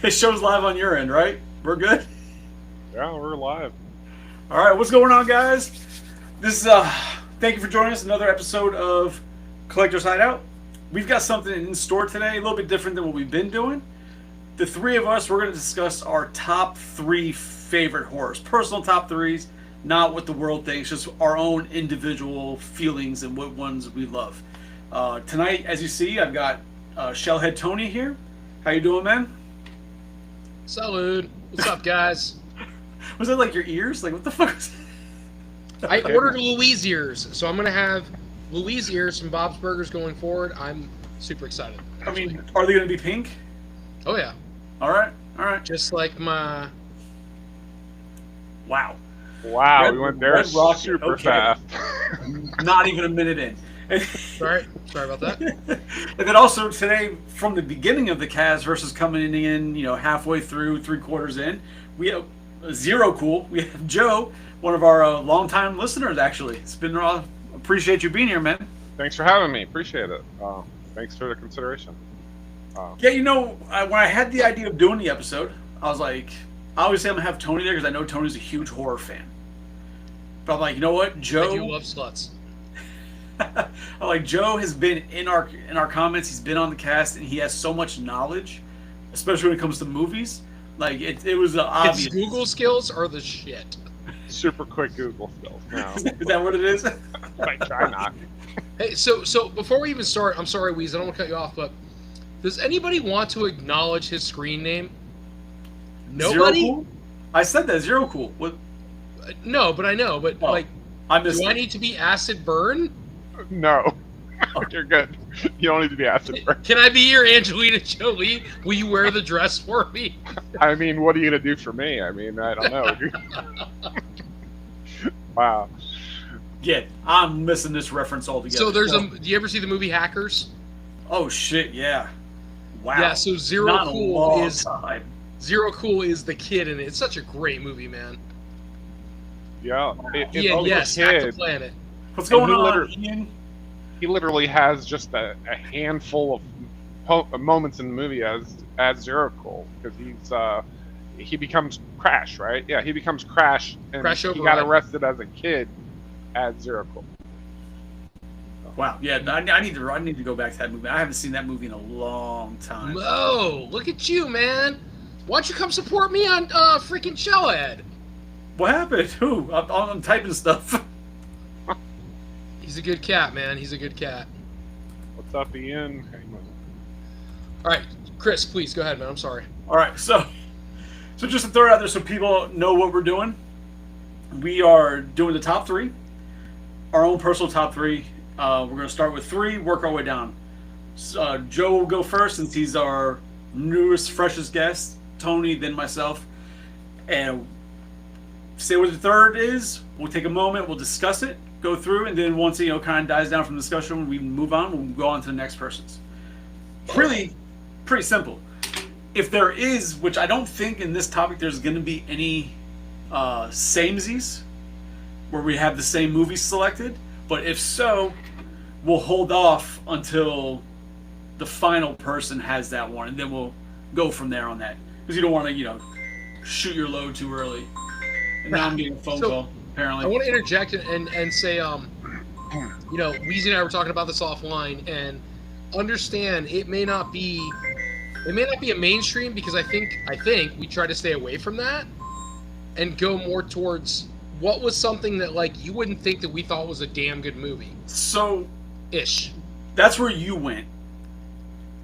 It shows live on your end, right? We're good? Yeah, we're live. All right, what's going on, guys? This is, thank you for joining us. Another episode of Collector's Hideout. We've got something in store today, a little bit different than what we've been doing. The three of us, we're going to discuss our top three favorite horrors. Personal top threes, not what the world thinks, just our own individual feelings and what ones we love. Tonight, as you see, I've got Shellhead Tony here. How you doing, man? Salud. What's up, guys? Was that like your ears? Like, what the fuck was that? I ordered Louise ears, so I'm going to have Louise ears from Bob's Burgers going forward. I'm super excited. I mean, are they going to be pink? Oh, yeah. All right, all right. Just like my... Wow. Wow, we went there super fast. Not even a minute in. Sorry about that. And then also today, from the beginning of the cast versus coming in, halfway through, 3/4 in, we have Zero Cool. We have Joe, one of our longtime listeners, actually. It's been appreciate you being here, man. Thanks for having me. Appreciate it. Thanks for the consideration. Yeah, when I had the idea of doing the episode, I was like, I always say I'm going to have Tony there because I know Tony's a huge horror fan. But I'm like, you know what, Joe... I do love sluts. I'm like, Joe has been in our comments, he's been on the cast, and he has so much knowledge, especially when it comes to movies. Like, it was obvious. His Google skills are the shit. Super quick Google skills. No. Is that what it is? I try not. Hey, so before we even start, I'm sorry, Weez, I don't want to cut you off, but does anybody want to acknowledge his screen name? Nobody? Zero Cool? I said that, Zero Cool. What? No, but I know, but Oh, I missed do I it. need to be acid burn? No. You're good. You don't need to be acid burn. Can I be your Angelina Jolie? Will you wear the dress for me? I mean, what are you going to do for me? I mean, I don't know. Wow. Yeah, I'm missing this reference altogether. So do you ever see the movie Hackers? Oh shit, yeah. Wow. Yeah, so Not Zero a long time. Cool is the kid in it. It's such a great movie, man. Yeah. He and Yes, Hack the Planet. What's going on, literally- Ian? He literally has just a handful of moments in the movie as Zero Cool because he becomes Crash, right? Yeah, he becomes Crash, and Crash he Override. got arrested as a kid as Zero Cool. Wow. Yeah, I need to go back to that movie. I haven't seen that movie in a long time. Oh, look at you, man. Why don't you come support me on freaking Shellhead? What happened? Who? I'm typing stuff. He's a good cat, man. He's a good cat. What's up, Ian? All right, Chris, please go ahead, man. I'm sorry. All right, so just to throw it out there so people know what we're doing, we are doing the top three, our own personal top three. We're going to start with three, work our way down. Joe will go first since he's our newest, freshest guest. Tony, then myself. And say what the third is. We'll take a moment, we'll discuss it, go through, and then once it kind of dies down from the discussion, we move on, we'll go on to the next person's. Really, pretty simple. If there is, which I don't think in this topic there's going to be any samesies, where we have the same movies selected, but if so, we'll hold off until the final person has that one, and then we'll go from there on that. Because you don't want to, shoot your load too early. And now I'm getting a phone call, apparently. I want to interject and say, Weezy and I were talking about this offline, and understand it may not be a mainstream because I think we try to stay away from that and go more towards what was something that like you wouldn't think that we thought was a damn good movie. So, Ish. that's where you went.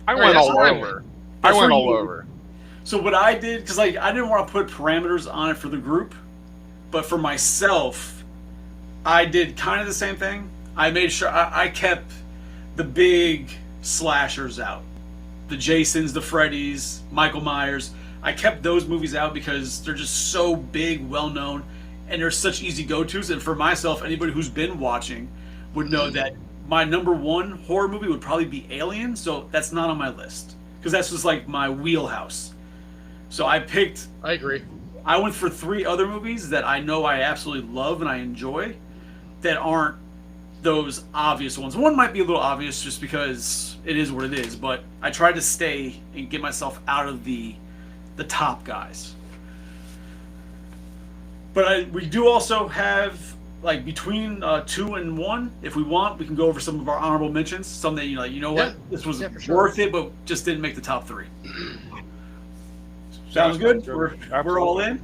I went all I over. went. I That's went where all you- over. So what I did, because I didn't want to put parameters on it for the group, but for myself, I did kind of the same thing. I made sure I kept the big slashers out. The Jasons, the Freddys, Michael Myers. I kept those movies out because they're just so big, well-known, and they're such easy go-tos. And for myself, anybody who's been watching would know that my number one horror movie would probably be Alien, so that's not on my list. Because that's just like my wheelhouse. So I agree. I went for three other movies that I know I absolutely love and I enjoy that aren't those obvious ones. One might be a little obvious just because it is what it is, but I tried to stay and get myself out of the the top guys. But we do also have, like, between 2 and 1, if we want, we can go over some of our honorable mentions. Some that you know what, this was worth it, but just didn't make the top 3. Sounds good. We're all in.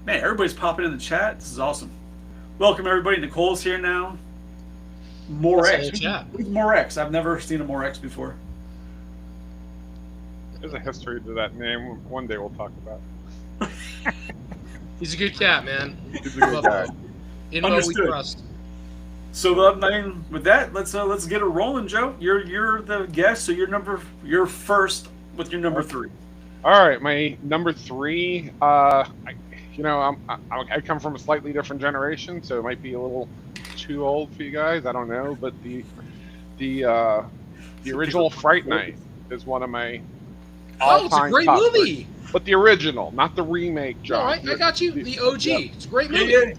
Man, everybody's popping in the chat. This is awesome. Welcome everybody. Nicole's here now. Morex. Who's Morex? I've never seen a Morex before. There's a history to that name. One day we'll talk about. He's a good cat, man. He's a good guy. Understood. We trust. So, with that, let's get it rolling, Joe. You're the guest, so you're first with your number 3. All right, my number 3. I come from a slightly different generation, so it might be a little too old for you guys. I don't know, but the original Fright Night is one of my all-time it's a great movie. 3. But the original, not the remake, John. No, I got you. The OG. Yep. It's a great movie. Yeah.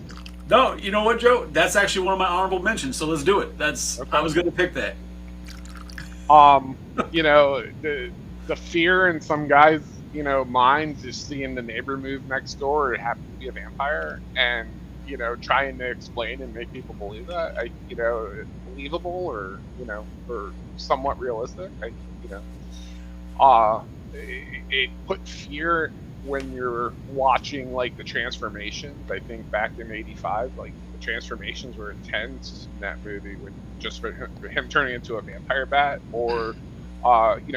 No, you know what, Joe? That's actually one of my honorable mentions. So let's do it. I was going to pick that. The fear in some guys, minds is seeing the neighbor move next door or happen to be a vampire, and trying to explain and make people believe that, believable or somewhat realistic. It put fear when you're watching like the transformations. I think back in '85, like the transformations were intense in that movie, with just for him turning into a vampire bat, or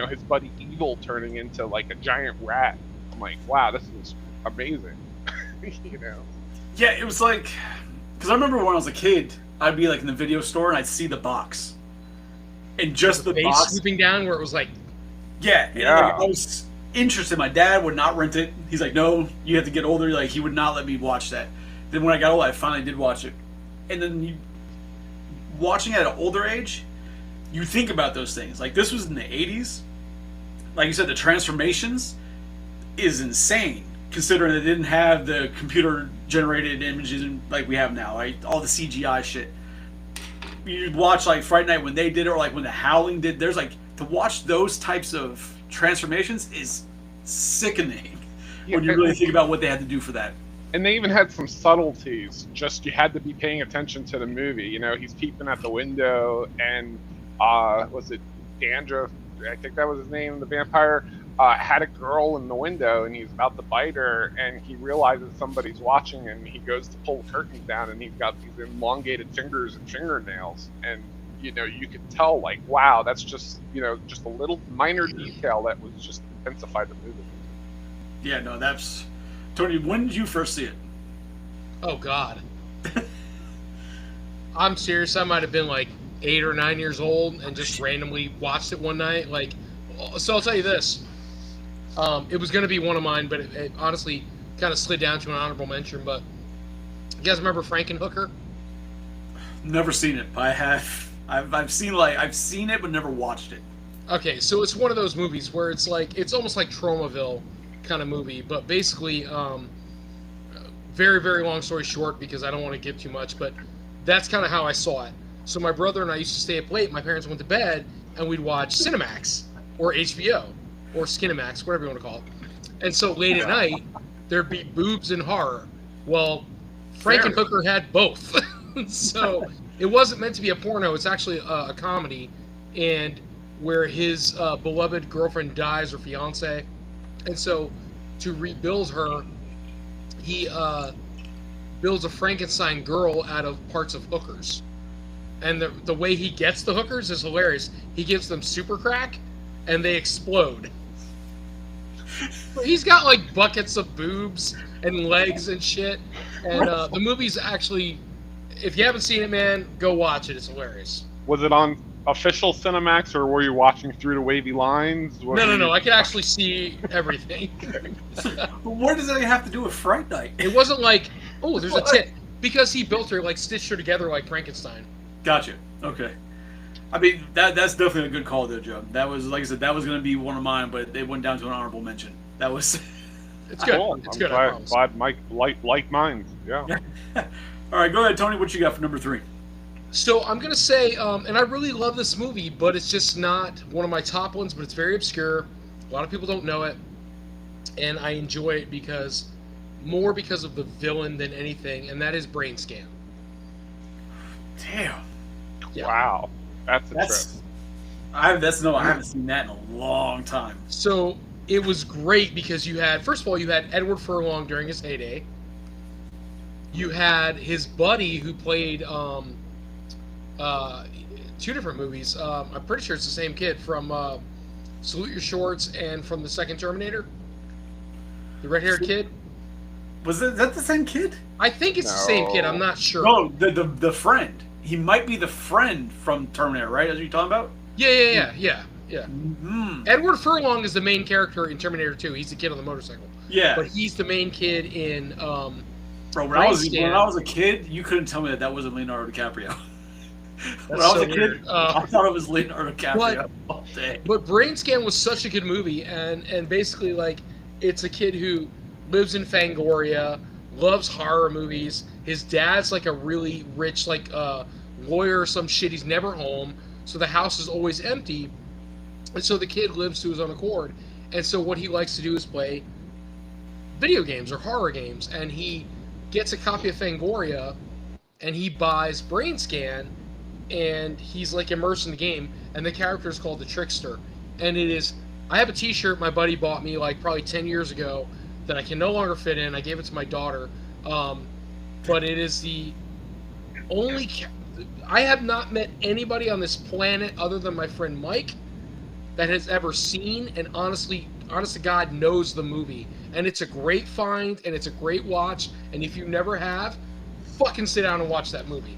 his buddy Evil turning into like a giant rat. I'm like, wow, this is amazing. Yeah, it was like, because I remember when I was a kid, I'd be like in the video store and I'd see the box, and just the box swooping down where it was like, yeah. Like, I was interested. My dad would not rent it. He's like, no, you have to get older. Like, he would not let me watch that. Then when I got older, I finally did watch it. And then watching it at an older age, you think about those things. Like, this was in the 80s. Like you said, the transformations is insane, considering it didn't have the computer-generated images like we have now, right? All the CGI shit. You'd watch, like, Fright Night when they did it, or, like, when The Howling did. There's, like, to watch those types of transformations is sickening when you really think about what they had to do for that. And they even had some subtleties. Just you had to be paying attention to the movie. He's peeping at the window, and was it Dandruff? I think that was his name. The vampire had a girl in the window, and he's about to bite her, and he realizes somebody's watching, and he goes to pull the curtains down, and he's got these elongated fingers and fingernails, and you could tell, like, wow, that's just a little minor detail that was just intensified the movie. Yeah, no, that's Tony. When did you first see it? Oh God, I'm serious. I might have been like 8 or 9 years old and just randomly watched it one night. Like, so I'll tell you this. It was going to be one of mine, but it honestly kind of slid down to an honorable mention. But you guys remember Frankenhooker? Never seen it. I have. I've seen it, but never watched it. Okay, so it's one of those movies where it's almost like Tromaville kind of movie, but basically, very, very long story short, because I don't want to give too much, but that's kind of how I saw it. So my brother and I used to stay up late. My parents went to bed, and we'd watch Cinemax or HBO or Skinemax, whatever you want to call it. And so late at night, there'd be boobs and horror. Well, Frankenhooker had both. So it wasn't meant to be a porno. It's actually a comedy, and where his beloved girlfriend dies, or fiance. And so to rebuild her, he builds a Frankenstein girl out of parts of hookers. And the way he gets the hookers is hilarious. He gives them super crack, and they explode. He's got like buckets of boobs and legs and shit. And the movie's actually, if you haven't seen it, man, go watch it. It's hilarious. Was it on official Cinemax, or were you watching through the wavy lines? No. I could actually see everything. But what does that have to do with Fright Night? It wasn't like, oh, there's a tit. Because he built her, like, stitched her together like Frankenstein. Gotcha. Okay. I mean, that's definitely a good call, though, Joe. That was, like I said, that was going to be one of mine, but it went down to an honorable mention. That was... It's good. Cool. It's good. Glad Mike like mine. Yeah. All right, go ahead, Tony. What you got for number 3? So I'm going to say, and I really love this movie, but it's just not one of my top ones, but it's very obscure. A lot of people don't know it. and I enjoy it more because of the villain than anything, and that is Brain Scan. Damn. Yeah. Wow, that's a trip. I haven't seen that in a long time. So it was great because first of all, you had Edward Furlong during his heyday. You had his buddy who played 2 different movies. I'm pretty sure it's the same kid from Salute Your Shorts and from the second Terminator. The red-haired kid. Was that the same kid? I think it's the same kid. I'm not sure. No, the friend. He might be the friend from Terminator, right? As you talking about? Yeah. Mm-hmm. Edward Furlong is the main character in Terminator 2. He's the kid on the motorcycle. Yeah. But he's the main kid in. Bro, when I was a kid, you couldn't tell me that wasn't Leonardo DiCaprio. When I was a kid, I thought it was Leonardo DiCaprio all day. But Brain Scan was such a good movie, and basically, like, it's a kid who lives in Fangoria, loves horror movies. His dad's like a really rich, like, lawyer or some shit. He's never home, so the house is always empty. And so the kid lives to his own accord. And so what he likes to do is play video games or horror games. And he gets a copy of Fangoria, and he buys Brain Scan, and he's like immersed in the game. And the character is called the Trickster. And it is. I have a T-shirt my buddy bought me like probably 10 years ago that I can no longer fit in. I gave it to my daughter, but it is the only. I have not met anybody on this planet other than my friend Mike that has ever seen and honest to God knows the movie. And it's a great find and it's a great watch. And if you never have, fucking sit down and watch that movie.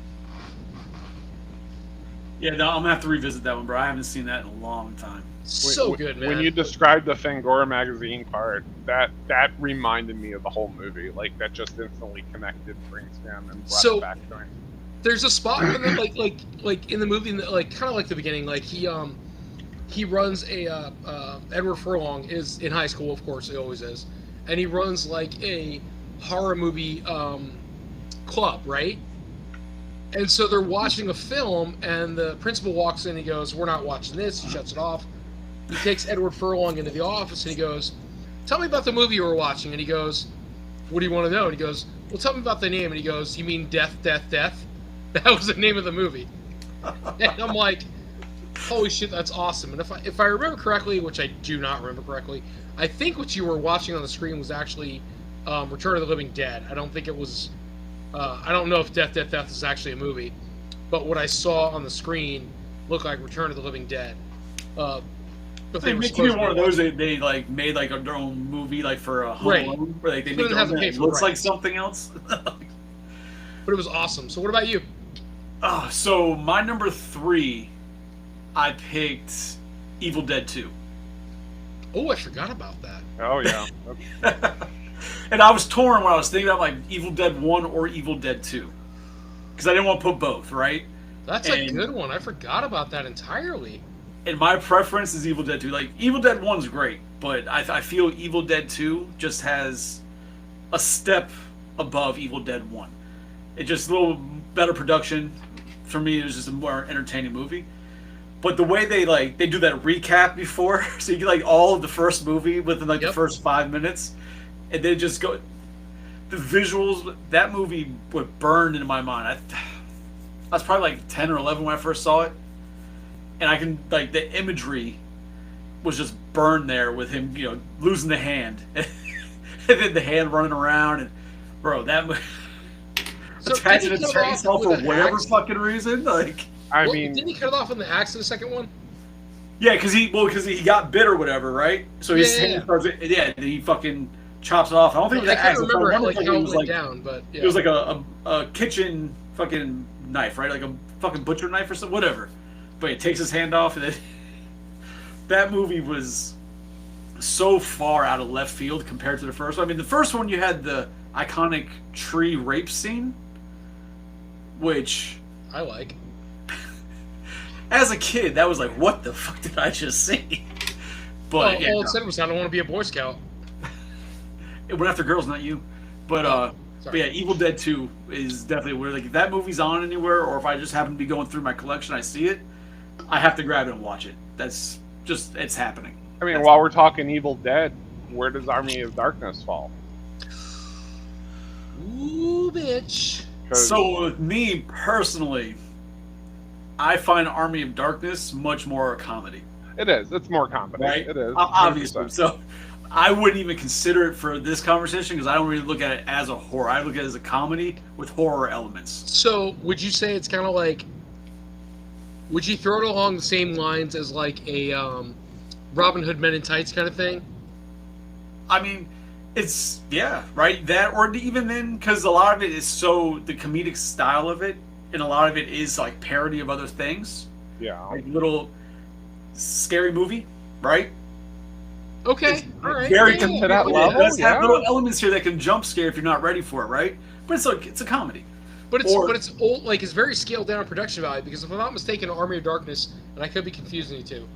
Yeah, no, I'm gonna have to revisit that one, bro. I haven't seen that in a long time. So good, man. When you described the Fangoria magazine part, that reminded me of the whole movie. Like, that just instantly connected Brain Scan and brought it back to me. There's a spot when like in the movie, like kind of like the beginning, like he runs a Edward Furlong is in high school, of course, he always is, and he runs like a horror movie club, right? And so they're watching a film, and the principal walks in. He goes, "We're not watching this." He shuts it off. He takes Edward Furlong into the office, and he goes, "Tell me about the movie you were watching." And he goes, "What do you want to know?" And he goes, "Well, tell me about the name." And he goes, "You mean Death, Death, Death?" That was the name of the movie. And I'm like, holy shit, that's awesome. And if I remember correctly, which I do not remember correctly, I think what you were watching on the screen was actually Return of the Living Dead. I don't think it was. I don't know if Death, Death, Death is actually a movie, but what I saw on the screen looked like Return of the Living Dead. But they make me one of those. They like made like their own movie like for a Home Alone, where like they make their own thing. It looks like something else. But it was awesome. So what about you? So my number 3, I picked Evil Dead 2. Oh, I forgot about that. Oh yeah. And I was torn when I was thinking about like Evil Dead 1 or Evil Dead 2. Because I didn't want to put both, right? That's a good one. I forgot about that entirely. And my preference is Evil Dead 2. Like, Evil Dead 1's great, but I feel Evil Dead 2 just has a step above Evil Dead 1. It's just a little better production. For me, it was just a more entertaining movie. But the way they do that recap before, so you get like all of the first movie within like the first 5 minutes, and then just go. The visuals, that movie would burn into my mind. I was probably like 10 or 11 when I first saw it, and I can like the imagery was just burned there with him, losing the hand, and then the hand running around, and bro, that movie. So attaching a chainsaw for whatever fucking reason, like. I mean, didn't he cut it off on the axe in the second one? Yeah, because he got bit or whatever, right? So his hand starts. Yeah, he fucking chops it off. I don't think it was an axe. I can't remember how it went down, but yeah. It was like a kitchen fucking knife, right? Like a fucking butcher knife or something, whatever. But he takes his hand off, and then that movie was so far out of left field compared to the first one. I mean, the first one you had the iconic tree rape scene, which I like. As a kid, that was like, what the fuck did I just see? But all it said was, I don't want to be a Boy Scout. It went after girls, not you. But yeah, Evil Dead 2 is definitely where, like, if that movie's on anywhere, or if I just happen to be going through my collection, I see it, I have to grab it and watch it. That's just, it's happening. I mean, while we're talking Evil Dead, where does Army of Darkness fall? Ooh, bitch. 'Cause So with me personally, I find Army of Darkness much more a comedy, it is. It's more comedy. right? It is. Obviously. 100%. So I wouldn't even consider it for this conversation because I don't really look at it as a horror. I look at it as a comedy with horror elements. So, would you say it's kind of like? Would you throw it along the same lines as like a Robin Hood Men in Tights kind of thing? I mean, it's right. That or even then, because a lot of it is so the comedic style of it, and a lot of it is like parody of other things, Yeah. like little scary movie, right? Okay, all right. Very yeah, to that It level, does have yeah. little elements here that can jump scare if you're not ready for it, right? But it's a comedy. But Or- it's old, like it's very scaled down production value because if I'm not mistaken, Army of Darkness, and I could be confusing you too,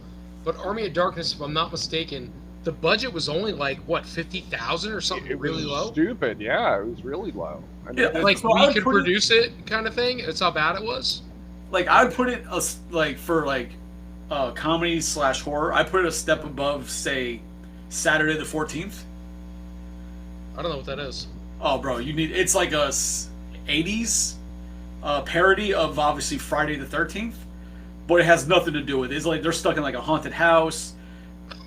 but Army of Darkness, if I'm not mistaken, the budget was only like what 50,000 or something It really was low. Stupid. Yeah, it was really low. I mean, Yeah, Like So I we would could put it- produce it, kind of thing. That's how bad it was. Like I'd put it like for like comedy / horror. I put it a step above, say, Saturday the 14th. I don't know what that is. Oh, bro, it's like a 80s parody of obviously Friday the 13th, but it has nothing to do with it. It's like they're stuck in like a haunted house.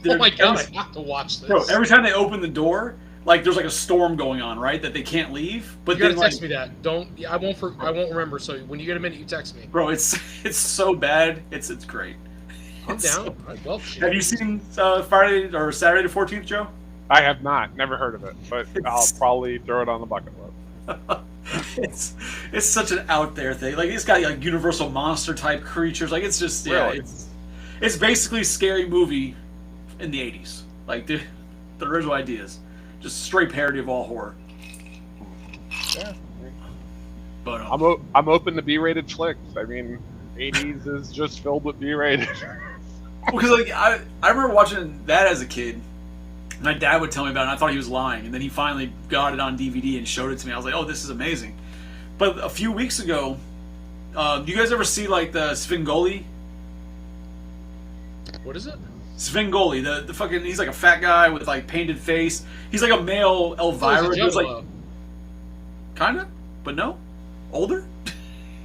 Oh my god, I have to watch this. Bro, every time they open the door, like there's like a storm going on, right? That they can't leave. But you gotta then text like, me that. Don't. I won't. I won't remember. So when you get a minute, you text me. bro, it's so bad. It's great. I'm It's down. so- I love shit. Have you seen Friday or Saturday the 14th, Joe? I have not. Never heard of it, but I'll probably throw it on the bucket list. It's such an out there thing. Like it's got like universal monster type creatures. Like it's just Really? it's basically a scary movie in the 80s. Like the original ideas, just straight parody of all horror. Yeah. But I'm open to B-rated flicks. I mean, 80s is just filled with B-rated. because like I remember watching that as a kid. My dad would tell me about it, and I thought he was lying. And then he finally got it on DVD and showed it to me. I was like, oh, this is amazing. But a few weeks ago, do you guys ever see like the Svengoolie? What is it? Svengoolie, the fucking, he's like a fat guy with like painted face. He's like a male Elvira. Oh, He he's was a like, Juggalo. kinda, but no, older.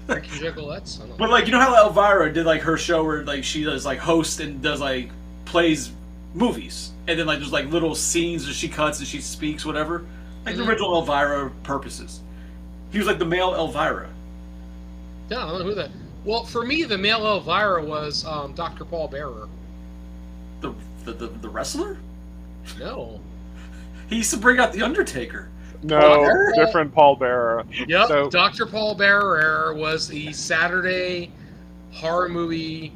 Ricky Juggalettes? I don't know. But like, you know how Elvira did like her show where like she does like host and does like plays movies, and then like there's like little scenes that she cuts and she speaks whatever, like the original Elvira purposes. He was like the male Elvira. Yeah, I don't know who that. Well, for me, the male Elvira was Dr. Paul Bearer. The wrestler. No. He used to bring out the Undertaker. No, Paul- different Paul Bearer. Yep, So- Dr. Paul Bearer was the Saturday horror movie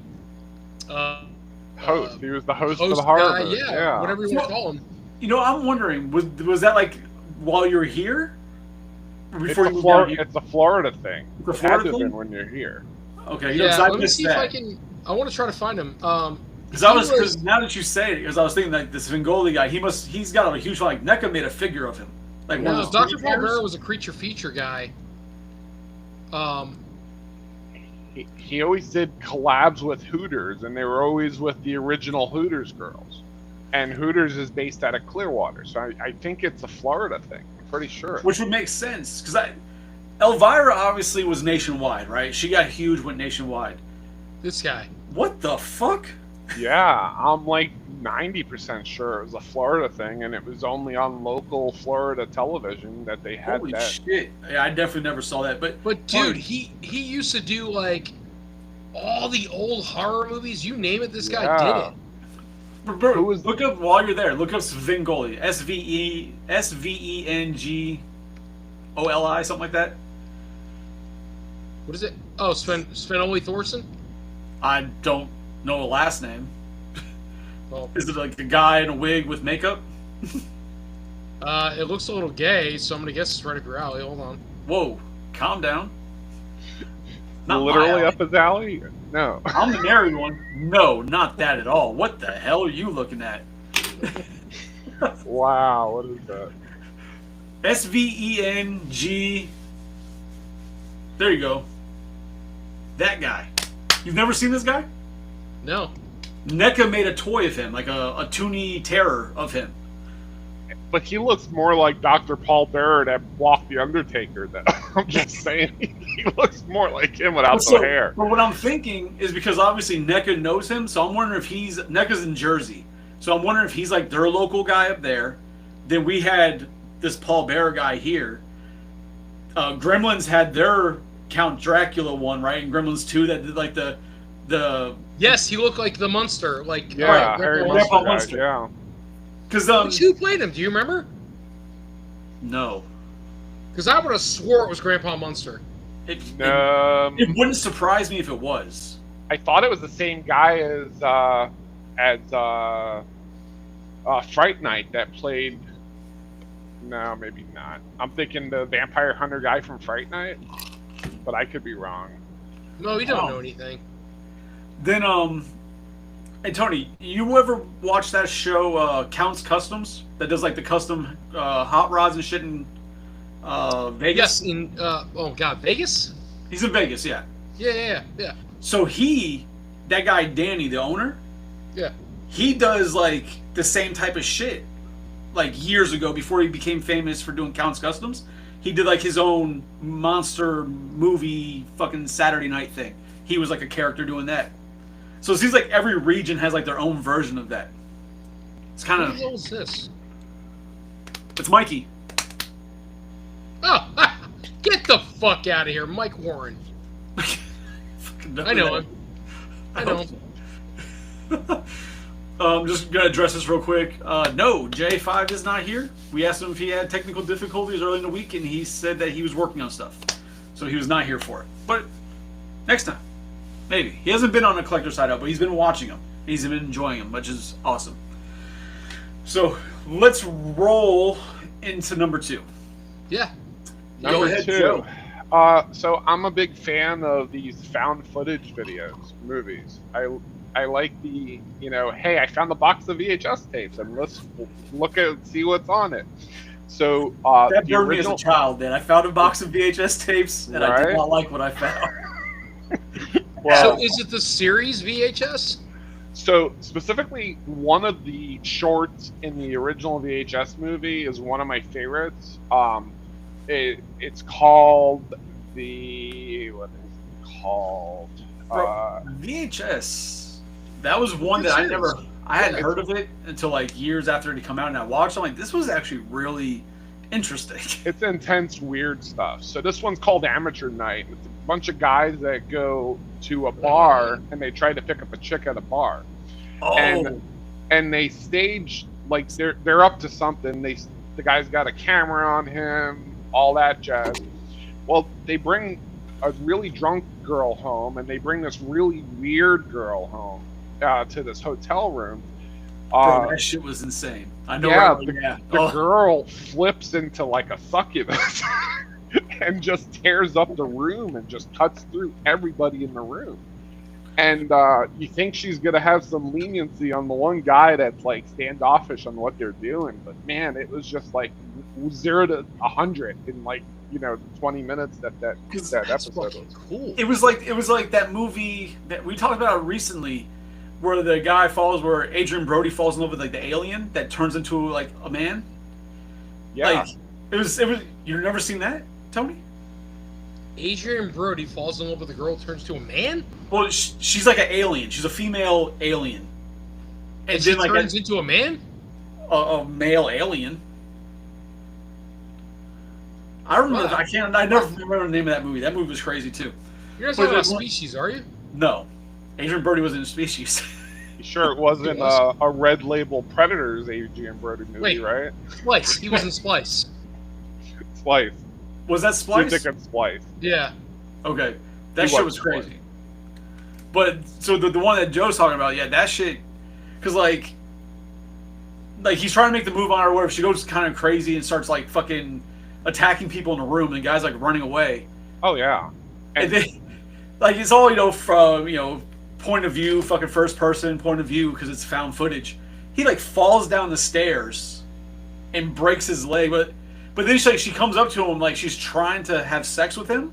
Host. He was the host of host the horror guy. movie. Yeah, whatever you want to call him. You know, I'm wondering, was that like while you were here? Or It's before a, you moved down here? it's a Florida thing. It's a It had Florida to have thing? been when you're here. Okay, Yeah, I let me missed see that. if I can. I want to try to find him. Because now that you say it, because I was thinking like this Svengoolie guy, he's got a huge like NECA made a figure of him, like one No, of those Dr. teddy Paul bears. Bearer was a creature feature guy. He always did collabs with Hooters, and they were always with the original Hooters girls. And Hooters is based out of Clearwater, so I think it's a Florida thing. I'm pretty sure. Which would make sense because Elvira obviously was nationwide, right? She got huge, went nationwide. This guy. What the fuck? Yeah, I'm like 90% sure it was a Florida thing, and it was only on local Florida television that they had Holy that. shit! Yeah, I definitely never saw that. But Dude, he used to do like all the old horror movies. You name it, this guy Yeah. did it. bro, Who was- look up while you're there. Look up Svengoolie, Svengoli, something like that. What is it? Oh, Sven Ole Thorson? I don't know the last name. Well, Is it like a guy in a wig with makeup? it looks a little gay, so I'm gonna guess it's right up your alley. Hold on. Whoa, calm down. Not my Literally alley. up his alley? No. I'm the married one. No, not that at all. What the hell are you looking at? Wow, what is that? Sveng. There you go. That guy. You've never seen this guy? No. NECA made a toy of him, like a Toonie Terror of him. But he looks more like Dr. Paul Bearer that walked the Undertaker. Though I'm just saying, he looks more like him without the hair. But what I'm thinking is because obviously NECA knows him, so I'm wondering if NECA's in Jersey, so I'm wondering if he's like their local guy up there. Then we had this Paul Bearer guy here. Gremlins had their Count Dracula one, right? In Gremlins 2 that did like the Yes, he looked like the Munster, like yeah, Harry Munster. Yeah. Because who played him? Do you remember? No. Because I would have swore it was Grandpa Munster. It wouldn't surprise me if it was. I thought it was the same guy as Fright Night that played. No, maybe not. I'm thinking the vampire hunter guy from Fright Night, but I could be wrong. No, we don't know anything. Then hey Tony, you ever watch that show Count's Customs that does like the custom hot rods and shit in Vegas? Yes, in oh god, Vegas? He's in Vegas, yeah. Yeah. So that guy Danny, the owner, Yeah. he does like the same type of shit. Like years ago, before he became famous for doing Count's Customs, he did like his own monster movie fucking Saturday night thing. He was like a character doing that. So it seems like every region has like their own version of that. It's kind of. Who the hell is this? It's Mikey. Oh, get the fuck out of here, Mike Warren. I know him. I know him. I'm just gonna address this real quick. No, J5 is not here. We asked him if he had technical difficulties early in the week, and he said that he was working on stuff, so he was not here for it. But next time, maybe. He hasn't been on the collector side up, but he's been watching them. He's been enjoying them, which is awesome. So let's roll into number 2. Yeah. Number ahead, 2. Joe. So I'm a big fan of these found footage videos, movies. I like the, hey, I found the box of VHS tapes, and let's see what's on it. So that the burned original, me as a child, man. I found a box of VHS tapes, and I did not like what I found. well, So is it the series VHS? So specifically, one of the shorts in the original VHS movie is one of my favorites. It's called what is it called? VHS. That was one that I hadn't heard of it until like years after it had come out, and I watched. I'm like, this was actually really interesting. It's intense, weird stuff. So this one's called Amateur Night. It's a bunch of guys that go to a bar and they try to pick up a chick at a bar. Oh, And they stage like they're up to something. The guy's got a camera on him, all that jazz. Well, they bring a really drunk girl home, and they bring this really weird girl home to this hotel room. bro, that shit was insane. I know. Yeah, right? the girl flips into like a succubus and just tears up the room and just cuts through everybody in the room. And you think she's gonna have some leniency on the one guy that's like standoffish on what they're doing, but man, it was just like 0 to 100 in like 20 minutes that episode was. Cool. It was like that movie that we talked about recently, where the guy where Adrian Brody falls in love with like the alien that turns into like a man. Yeah, Like it was. You've never seen that, Tony? Adrian Brody falls in love with a girl, turns to a man, Well, she's like an alien. She's a female alien, and she turns into a man. A male alien. I remember. Wow. I never remember the name of that movie. That movie was crazy too. You're not talking about Species, are you? No, Adrian Brody wasn't in Species. you sure it wasn't a Red Label Predators Adrian Brody movie, Wait. right? Splice. He was in Splice. Splice. Was that Splice? You think of Splice? Yeah. Okay, that He shit was was crazy. But so the one that Joe's talking about, yeah, that shit, because like he's trying to make the move on her, where she goes kind of crazy and starts like fucking attacking people in the room, and the guy's like running away. Oh yeah. And then, like, it's all from point of view, fucking first person point of view, because it's found footage. He like falls down the stairs and breaks his leg, but then she comes up to him like she's trying to have sex with him,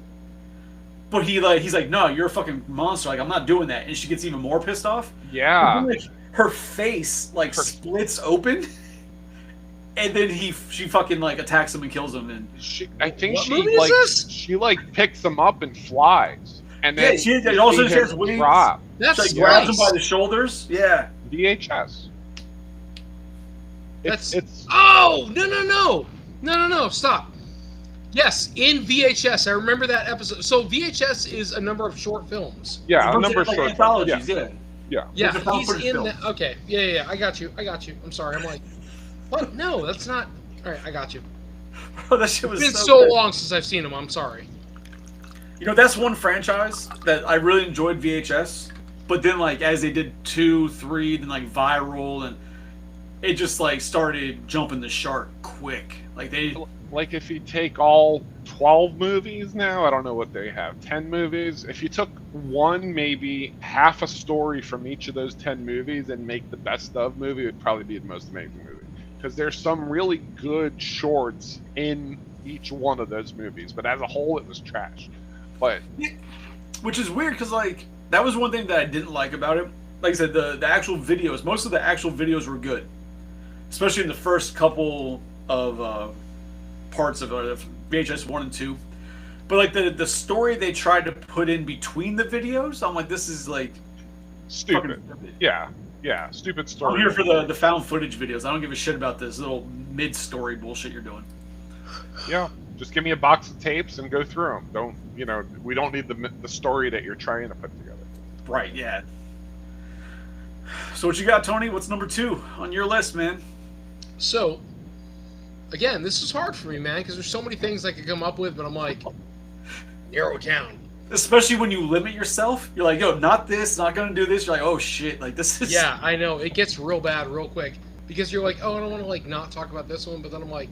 but he's like, no, you're a fucking monster. Like, I'm not doing that. And she gets even more pissed off. Yeah. And then, like, her face splits open, and then she fucking like attacks him and kills him, and I think What movie is this? she like picks him up and flies, and then she also see has him wings. drop. That's She like, grabs him nice. by the shoulders. Yeah. VHS. It's Oh no! Stop. Yes, in VHS, I remember that episode. So VHS is a number of short films. yeah, a It's number of like short anthologies. Yeah. Yeah. Yeah, Those are found he's footage in films. that. Okay, yeah. I got you. I'm sorry. I'm like, what? No, that's not. All right, I got you. Bro, that shit was It's been so so good. long since I've seen him. I'm sorry. You know, that's one franchise that I really enjoyed VHS, but then like as they did 2, 3, then like viral, and it just like started jumping the shark quick. Like they, Like if you take all 12 movies now, I don't know what they have, 10 movies. If you took one, maybe half a story from each of those 10 movies and make the best of movie, it would probably be the most amazing movie. Because there's some really good shorts in each one of those movies, but as a whole, it was trash. But which is weird because like that was one thing that I didn't like about it. Like I said, the actual videos, most of the actual videos were good, especially in the first couple of parts of VHS 1 and 2. But like the story they tried to put in between the videos, I'm like, this is like stupid. fucking- Yeah, stupid story. I'm here for the found footage videos. I don't give a shit about this little mid-story bullshit you're doing. Yeah, just give me a box of tapes and go through them. We don't need the story that you're trying to put together. Right, yeah. So what you got, Tony? What's number 2 on your list, man? So, again, this is hard for me, man, because there's so many things I could come up with, but I'm like, narrow it down. Especially when you limit yourself. You're like, yo, not this, not gonna do this. You're like, oh shit, like this is... Yeah, I know. It gets real bad real quick. Because you're like, oh, I don't want to, like, not talk about this one, but then I'm like,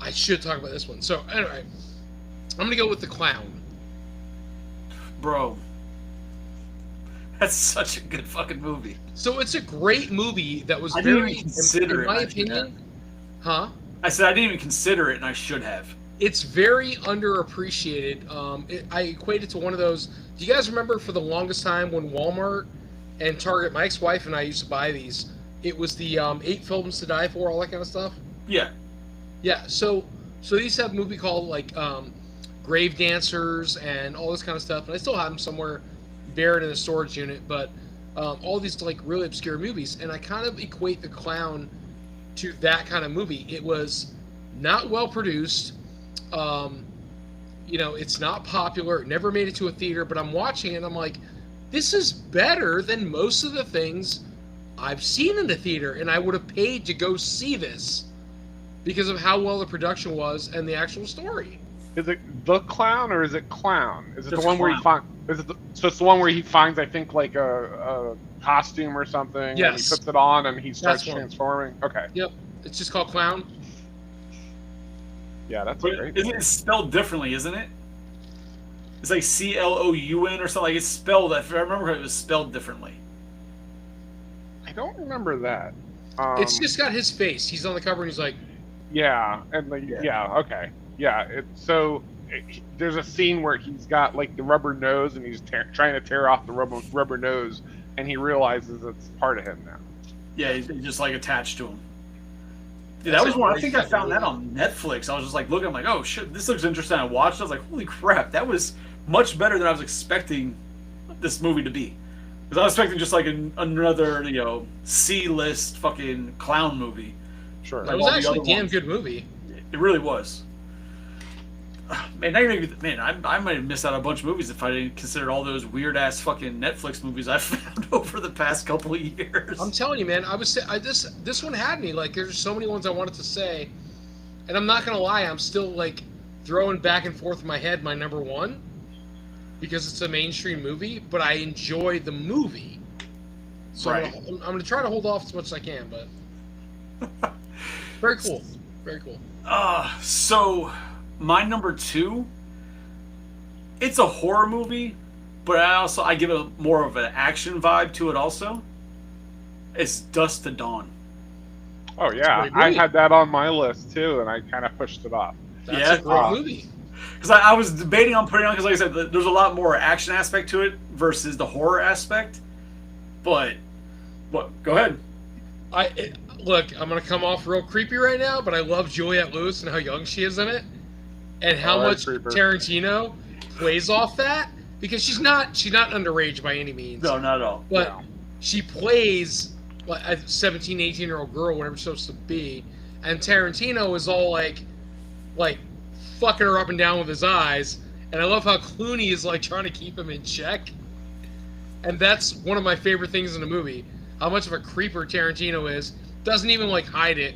I should talk about this one. So, anyway, I'm going to go with The Clown. Bro. That's such a good fucking movie. So, it's a great movie that was I didn't very, even consider in my it, opinion, huh? I said I didn't even consider it, and I should have. It's very underappreciated. I equate it to one of those. Do you guys remember for the longest time when Walmart and Target, my ex-wife and I used to buy these? It was the 8 Films to Die For, all that kind of stuff. Yeah. Yeah. So these have a movie called like Grave Dancers and all this kind of stuff, and I still have them somewhere buried in a storage unit. But all these like really obscure movies, and I kind of equate The Clown to that kind of movie. It was not well produced. It's not popular. It never made it to a theater, but I'm watching it and I'm like, this is better than most of the things I've seen in the theater, and I would have paid to go see this because of how well the production was and the actual story. Is it The Clown or is it Clown? Is it Just the one where he Clown. finds? So it's the one where he finds, I think, like a costume or something, and he Yes. puts it on and he starts That's one. transforming. Okay, Yep. It's just called Clown. yeah, that's But great. isn't it spelled differently, isn't it? It's like CLOUN or something. Like it's spelled, if I remember it was spelled differently. I don't remember that. It's just got his face. He's on the cover and he's like, Yeah, and like okay, yeah. There's a scene where he's got like the rubber nose and he's trying to tear off the rubber nose, and he realizes it's part of him now. Yeah, he's just like attached to him. Yeah, That's that was a one. I great think I fucking found that movie. on Netflix. I was just like looking, I'm like, oh shit, this looks interesting. I watched it. I was like, holy crap, that was much better than I was expecting this movie to be. Because I was expecting just like another, C-list fucking clown movie. Sure. that Like was all the actually a other damn ones. good movie. It really was. Man, now you're man, I might have missed out on a bunch of movies if I didn't consider all those weird ass fucking Netflix movies I found over the past couple of years. I'm telling you, man. This one had me. Like, there's so many ones I wanted to say, and I'm not gonna lie, I'm still like throwing back and forth in my head my number one because it's a mainstream movie, but I enjoy the movie. So Right. I'm gonna try to hold off as much as I can, but very cool, very cool. So my number 2, it's a horror movie, but I give it more of an action vibe to it also. It's Dusk to Dawn. Oh yeah, It's a great I movie. had that on my list too, and I kind of pushed it off. That's Yeah? a great movie. Because I was debating on putting it on, because like I said, there's a lot more action aspect to it versus the horror aspect. But, what? Go ahead. Look, I'm gonna come off real creepy right now, but I love Juliette Lewis and how young she is in it, and how much creeper. Tarantino plays off that, because she's not underage by any means. No, not at all. But No. she plays like a 17, 18-year-old girl, whatever she's supposed to be, and Tarantino is all like fucking her up and down with his eyes, and I love how Clooney is like trying to keep him in check, and that's one of my favorite things in the movie. How much of a creeper Tarantino is, doesn't even like hide it,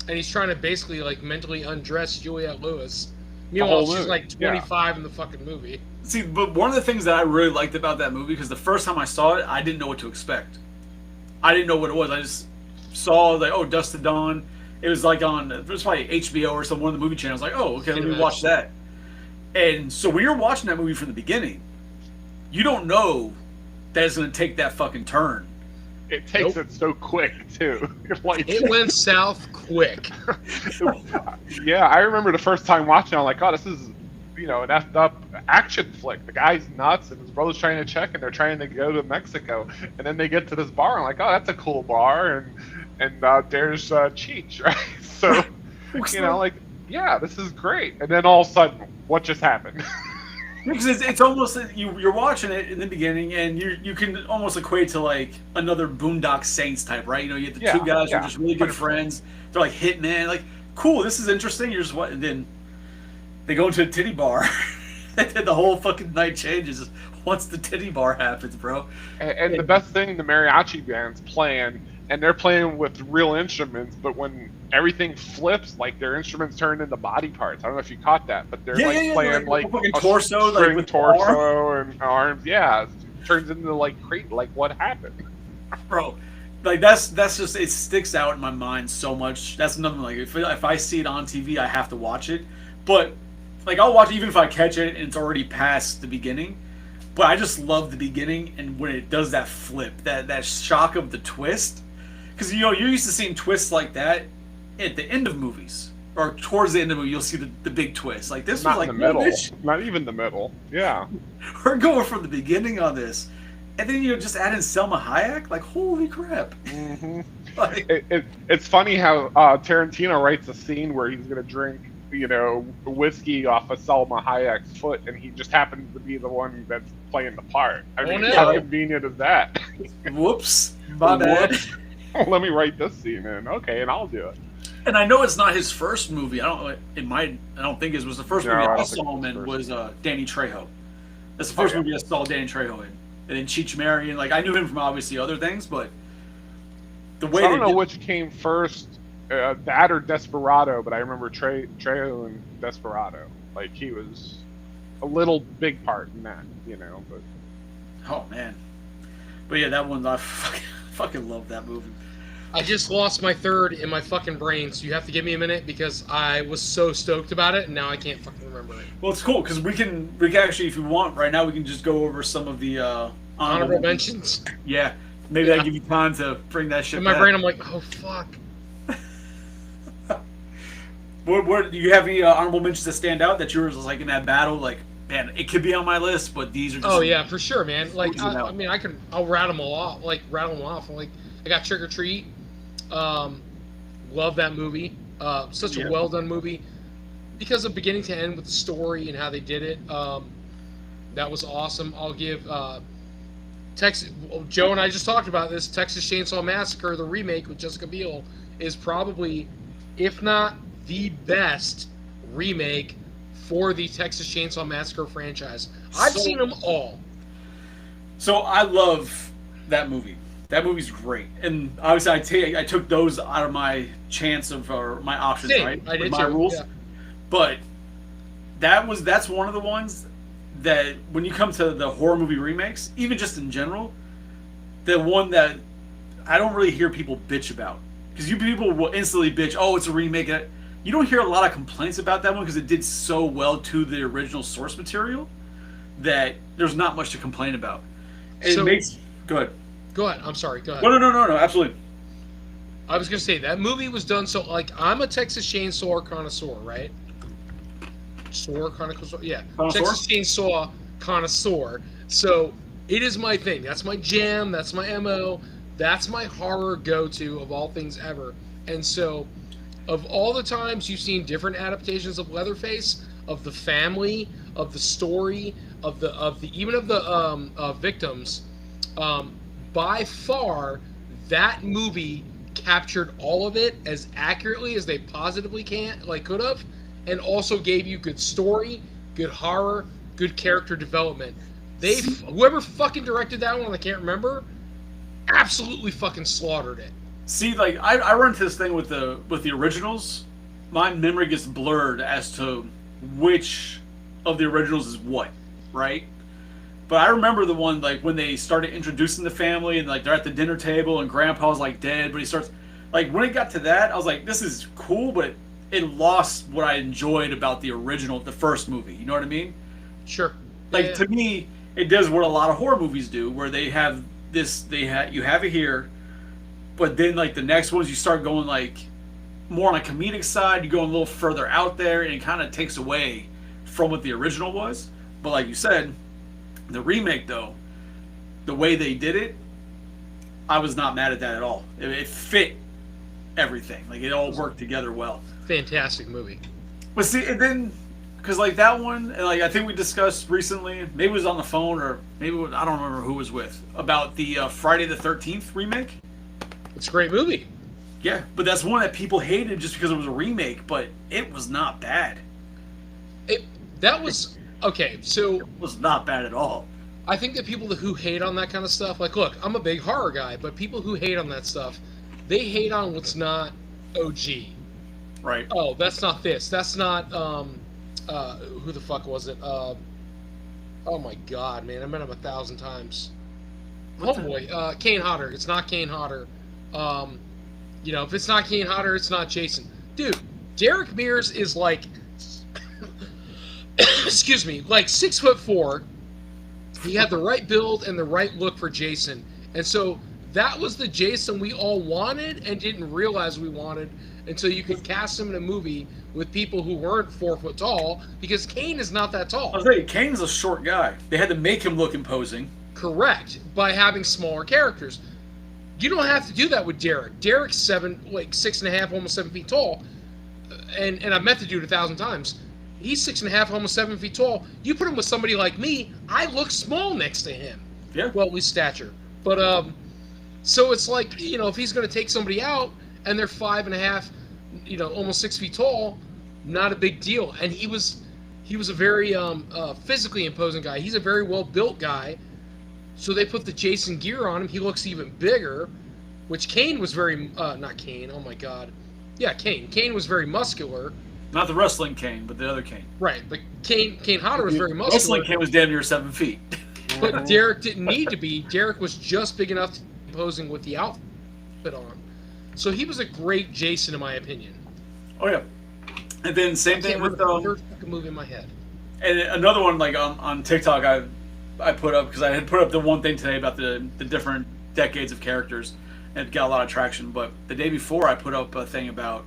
and he's trying to basically like mentally undress Juliette Lewis. Meanwhile, she's movie. like 25 in the fucking movie. See, but one of the things that I really liked about that movie, because the first time I saw it, I didn't know what to expect. I didn't know what it was. I just saw like, oh, Dust to Dawn. It was like on, it was probably HBO or some one of the movie channels. Like, oh, okay, let me watch that. And so when you're watching that movie from the beginning, you don't know that it's going to take that fucking turn. It takes it so quick too. Like It went south quick. yeah, I remember the first time watching. I'm like, oh, this is an effed up action flick. The guy's nuts, and his brother's trying to check, and they're trying to go to Mexico, and then they get to this bar. I'm like, oh, that's a cool bar, and there's Cheech, right? So like, yeah, this is great. And then all of a sudden, what just happened? Because it's almost you're watching it in the beginning, and you can almost equate to like another Boondock Saints type, right? You have the two guys who are just really good friends. They're like hitmen, like cool. This is interesting. You're just what, and then they go into a titty bar, and then the whole fucking night changes once the titty bar happens, bro. And the best thing, the mariachi band's playing, and they're playing with real instruments, but when everything flips, like their instruments turn into body parts. I don't know if you caught that, but they're playing like a torso, like with torso and arms. Yeah, it turns into like what happened, bro? Like that's just, it sticks out in my mind so much. That's another, like if I see it on TV, I have to watch it. But like I'll watch it even if I catch it and it's already past the beginning. But I just love the beginning, and when it does that flip, that shock of the twist. Because you're used to seeing twists like that at the end of movies, or towards the end of the movie, you'll see the big twist. Like this not was like in the middle, not even the middle. Yeah, we're going from the beginning on this, and then just add in Selma Hayek. Like holy crap! Mm-hmm. Like, it's funny how Tarantino writes a scene where he's gonna drink whiskey off of Selma Hayek's foot, and he just happens to be the one that's playing the part. I mean, how convenient is that? Whoops, my bad. Let me write this scene in. Okay, and I'll do it. And I know it's not his first movie. I don't think it was the first movie I saw him in was Danny Trejo. That's the first movie I saw Danny Trejo in. And then Cheech Marin, like I knew him from obviously other things, but the way I don't know which came first, that or Desperado, but I remember Trejo in Desperado. Like he was a little big part in that, but oh man. But yeah, that one I fucking love that movie. I just lost my third in my fucking brain, so you have to give me a minute because I was so stoked about it, and now I can't fucking remember it. Well, it's cool because we can actually, if you want, right now we can just go over some of the honorable mentions. Yeah, maybe that'll give you time to bring that shit. In my back. brain, I'm like, oh fuck. What do you have any honorable mentions that stand out that yours was like in that battle? Like, man, it could be on my list, but these are just. Oh yeah, for sure, man. Like, I mean, I'll rattle them off. Like, like, I got Trick or Treat. Love that movie. Such a well done movie because of beginning to end with the story and how they did it. That was awesome. I'll give Texas. Joe and I just talked about this. Texas Chainsaw Massacre, the remake with Jessica Biel, is probably, if not the best remake for the Texas Chainsaw Massacre franchise. I've seen them all. So I love that movie. That movie's great, and obviously I took those out of my chance of or my options, right? I did my too. rules, yeah. But that's one of the ones that when you come to the horror movie remakes, even just in general, the one that I don't really hear people bitch about, because you people will instantly bitch, oh, it's a remake. You don't hear a lot of complaints about that one because it did so well to the original source material that there's not much to complain about. It makes go ahead. Go ahead. I'm sorry. Go ahead. No. Absolutely. I was gonna say that movie was done so. Like, I'm a Texas Chainsaw connoisseur, right? Connoisseur. Yeah. Connoisseur? Texas Chainsaw connoisseur. So it is my thing. That's my jam. That's my MO. That's my horror go-to of all things ever. And so, of all the times you've seen different adaptations of Leatherface, of the family, of the story, of the even of the victims, by far that movie captured all of it as accurately as they positively could have, and also gave you good story, good horror, good character development. Whoever fucking directed that one, I can't remember, absolutely fucking slaughtered it. See, like I run into this thing with the originals. My memory gets blurred as to which of the originals is what, right? But I remember the one like when they started introducing the family and like they're at the dinner table and Grandpa's like dead, but he starts like when it got to that, I was like, this is cool, but it lost what I enjoyed about the original, the first movie. You know what I mean? Sure. Like Yeah. to me, it does what a lot of horror movies do, where they have this, you have it here, but then like the next ones you start going like more on a comedic side, you go a little further out there, and it kind of takes away from what the original was. But like you said, the remake though, the way they did it, I was not mad at that at all. It fit everything, like it all worked together well. Fantastic movie. But see, and then because like that one, and like I think we discussed recently, maybe it was on the phone or maybe I don't remember who it was with, about the Friday the 13th remake. It's a great movie. Yeah, but that's one that people hated just because it was a remake, but it was not bad. That was okay. So It was not bad at all. I think that people who hate on that kind of stuff, like, look, I'm a big horror guy, but people who hate on that stuff, they hate on what's not OG. Right. Oh, that's not this. That's not who the fuck was it? Oh my god, man, I met him 1,000 times. Homeboy, Kane Hodder. It's not Kane Hodder. If it's not Kane Hodder, it's not Jason. Dude, Derek Mears is like, excuse me, like 6'4". He had the right build and the right look for Jason, and so that was the Jason we all wanted and didn't realize we wanted until you could cast him in a movie with people who weren't 4 foot tall, because Kane is not that tall. I was saying, Kane's a short guy. They had to make him look imposing. Correct, by having smaller characters. You don't have to do that with Derek. Derek's 6.5, almost 7 feet tall, and I've met the dude 1,000 times. He's 6.5, almost 7 feet tall. You put him with somebody like me, I look small next to him. Yeah. Well, at least stature. But so it's like, if he's going to take somebody out and they're 5.5, almost 6 feet tall, not a big deal. And he was a very physically imposing guy. He's a very well built guy. So they put the Jason gear on him. He looks even bigger, which Kane was very not Kane. Oh my God, yeah, Kane. Kane was very muscular. Not the wrestling Kane, but the other Kane. Right, but Kane Hodder was very muscular. Wrestling Kane was damn near 7 feet. But Derek didn't need to be. Derek was just big enough to be imposing with the outfit on. So he was a great Jason, in my opinion. Oh yeah. And then same thing with third fucking movie in my head. And another one like on TikTok I put up, because I had put up the one thing today about the different decades of characters, and it got a lot of traction. But the day before I put up a thing about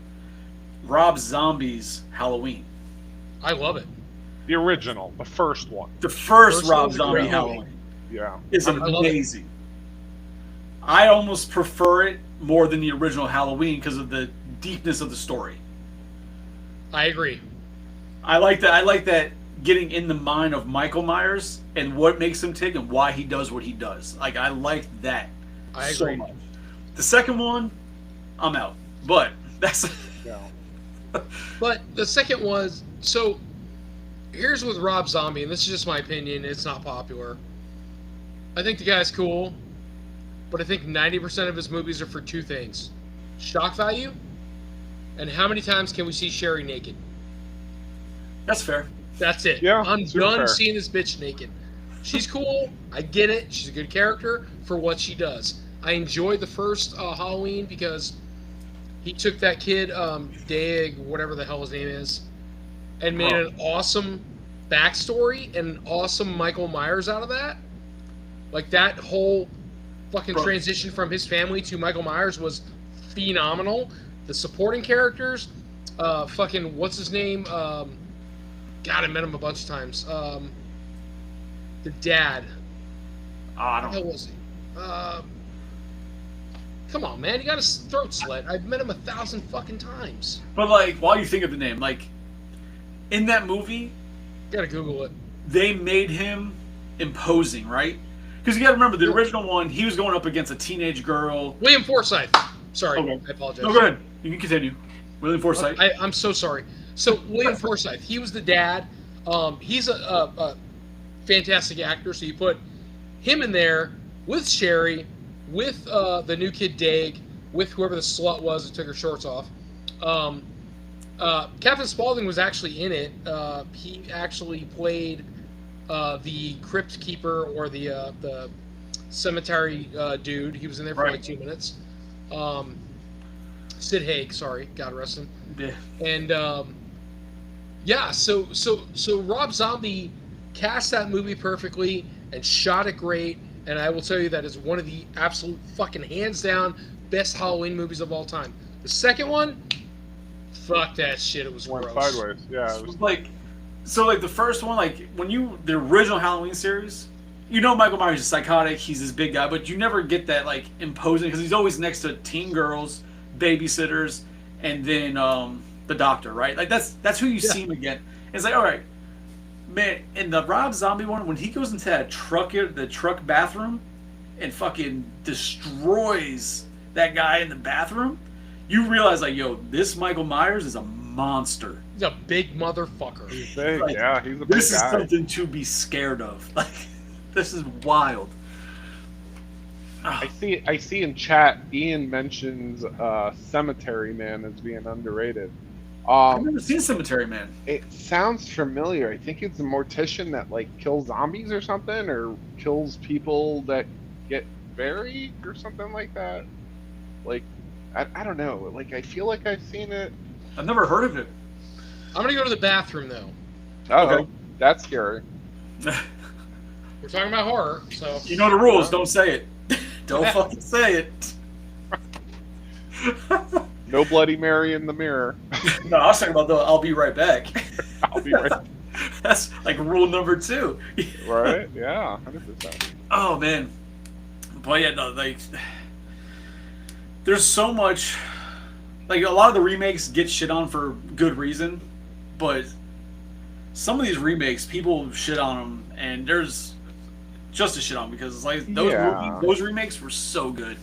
Rob Zombie's Halloween. I love it. The original, the first one. The first First Rob one's a Zombie great Halloween movie. Yeah. is love it. amazing. I almost prefer it more than the original Halloween because of the deepness of the story. I agree. I like that. I like that getting in the mind of Michael Myers and what makes him tick and why he does what he does. Like I like that I so agree. much. The second one, I'm out. But that's Yeah. But the second was, so here's with Rob Zombie, and this is just my opinion, it's not popular. I think the guy's cool, but I think 90% of his movies are for two things: shock value, and how many times can we see Sherry naked? that's fair. That's it. Yeah, I'm super done fair. seeing this bitch naked. She's cool. I get it. She's a good character for what she does. I enjoyed the first Halloween because he took that kid, Dag, whatever the hell his name is, and made an awesome backstory and an awesome Michael Myers out of that. Like, that whole fucking Bro. transition from his family to Michael Myers was phenomenal. The supporting characters, fucking, what's his name? God, I met him a bunch of times. The dad. I What the hell don't. was he? Come on, man. He got his throat slit. I've met him 1,000 fucking times. But like, while you think of the name, like in that movie, Gotta Google it. they made him imposing, right? Because you got to remember the original one, he was going up against a teenage girl. William Forsythe. Sorry, Okay. I apologize. No, go ahead. You can continue. William Forsythe. I'm so sorry. So William Forsythe, he was the dad. He's a fantastic actor. So you put him in there with Sherry, with the new kid Dag, with whoever the slut was who took her shorts off. Captain Spaulding was actually in it. He actually played the crypt keeper or the cemetery dude. He was in there for like 2 minutes. Sid Haig, sorry, God rest him. Yeah. And yeah, so Rob Zombie cast that movie perfectly and shot it great. And I will tell you that is one of the absolute fucking hands down best Halloween movies of all time. The second one, fuck that shit. It was Went gross. sideways. Yeah. It was, Like, so like the first one, like when the original Halloween series, you know Michael Myers is psychotic, he's this big guy, but you never get that like imposing because he's always next to teen girls, babysitters, and then the doctor, right? Like that's who you see him again. And it's like, all right, man. In the Rob Zombie one, when he goes into that the truck bathroom, and fucking destroys that guy in the bathroom, you realize like, yo, this Michael Myers is a monster. He's a big motherfucker. he's big. Like, Yeah, he's a big This is guy. something to be scared of. Like, this is wild. I see in chat Ian mentions Cemetery Man as being underrated. I've never seen Cemetery Man. It sounds familiar. I think it's a mortician that like kills zombies or something, or kills people that get buried or something like that. Like, I don't know. Like, I feel like I've seen it. I've never heard of it. I'm gonna go to the bathroom though. Oh, Okay. that's scary. We're talking about horror, so You know the rules. Don't say it. Don't fucking say it. No Bloody Mary in the mirror. No, I was talking about the I'll be right back. I'll be right. That's like rule number 2. Right? Yeah, 100%. Oh man. But yeah, no, like there's so much. Like a lot of the remakes get shit on for good reason, but some of these remakes people shit on them, and there's just a shit on because it's like those remakes were so good.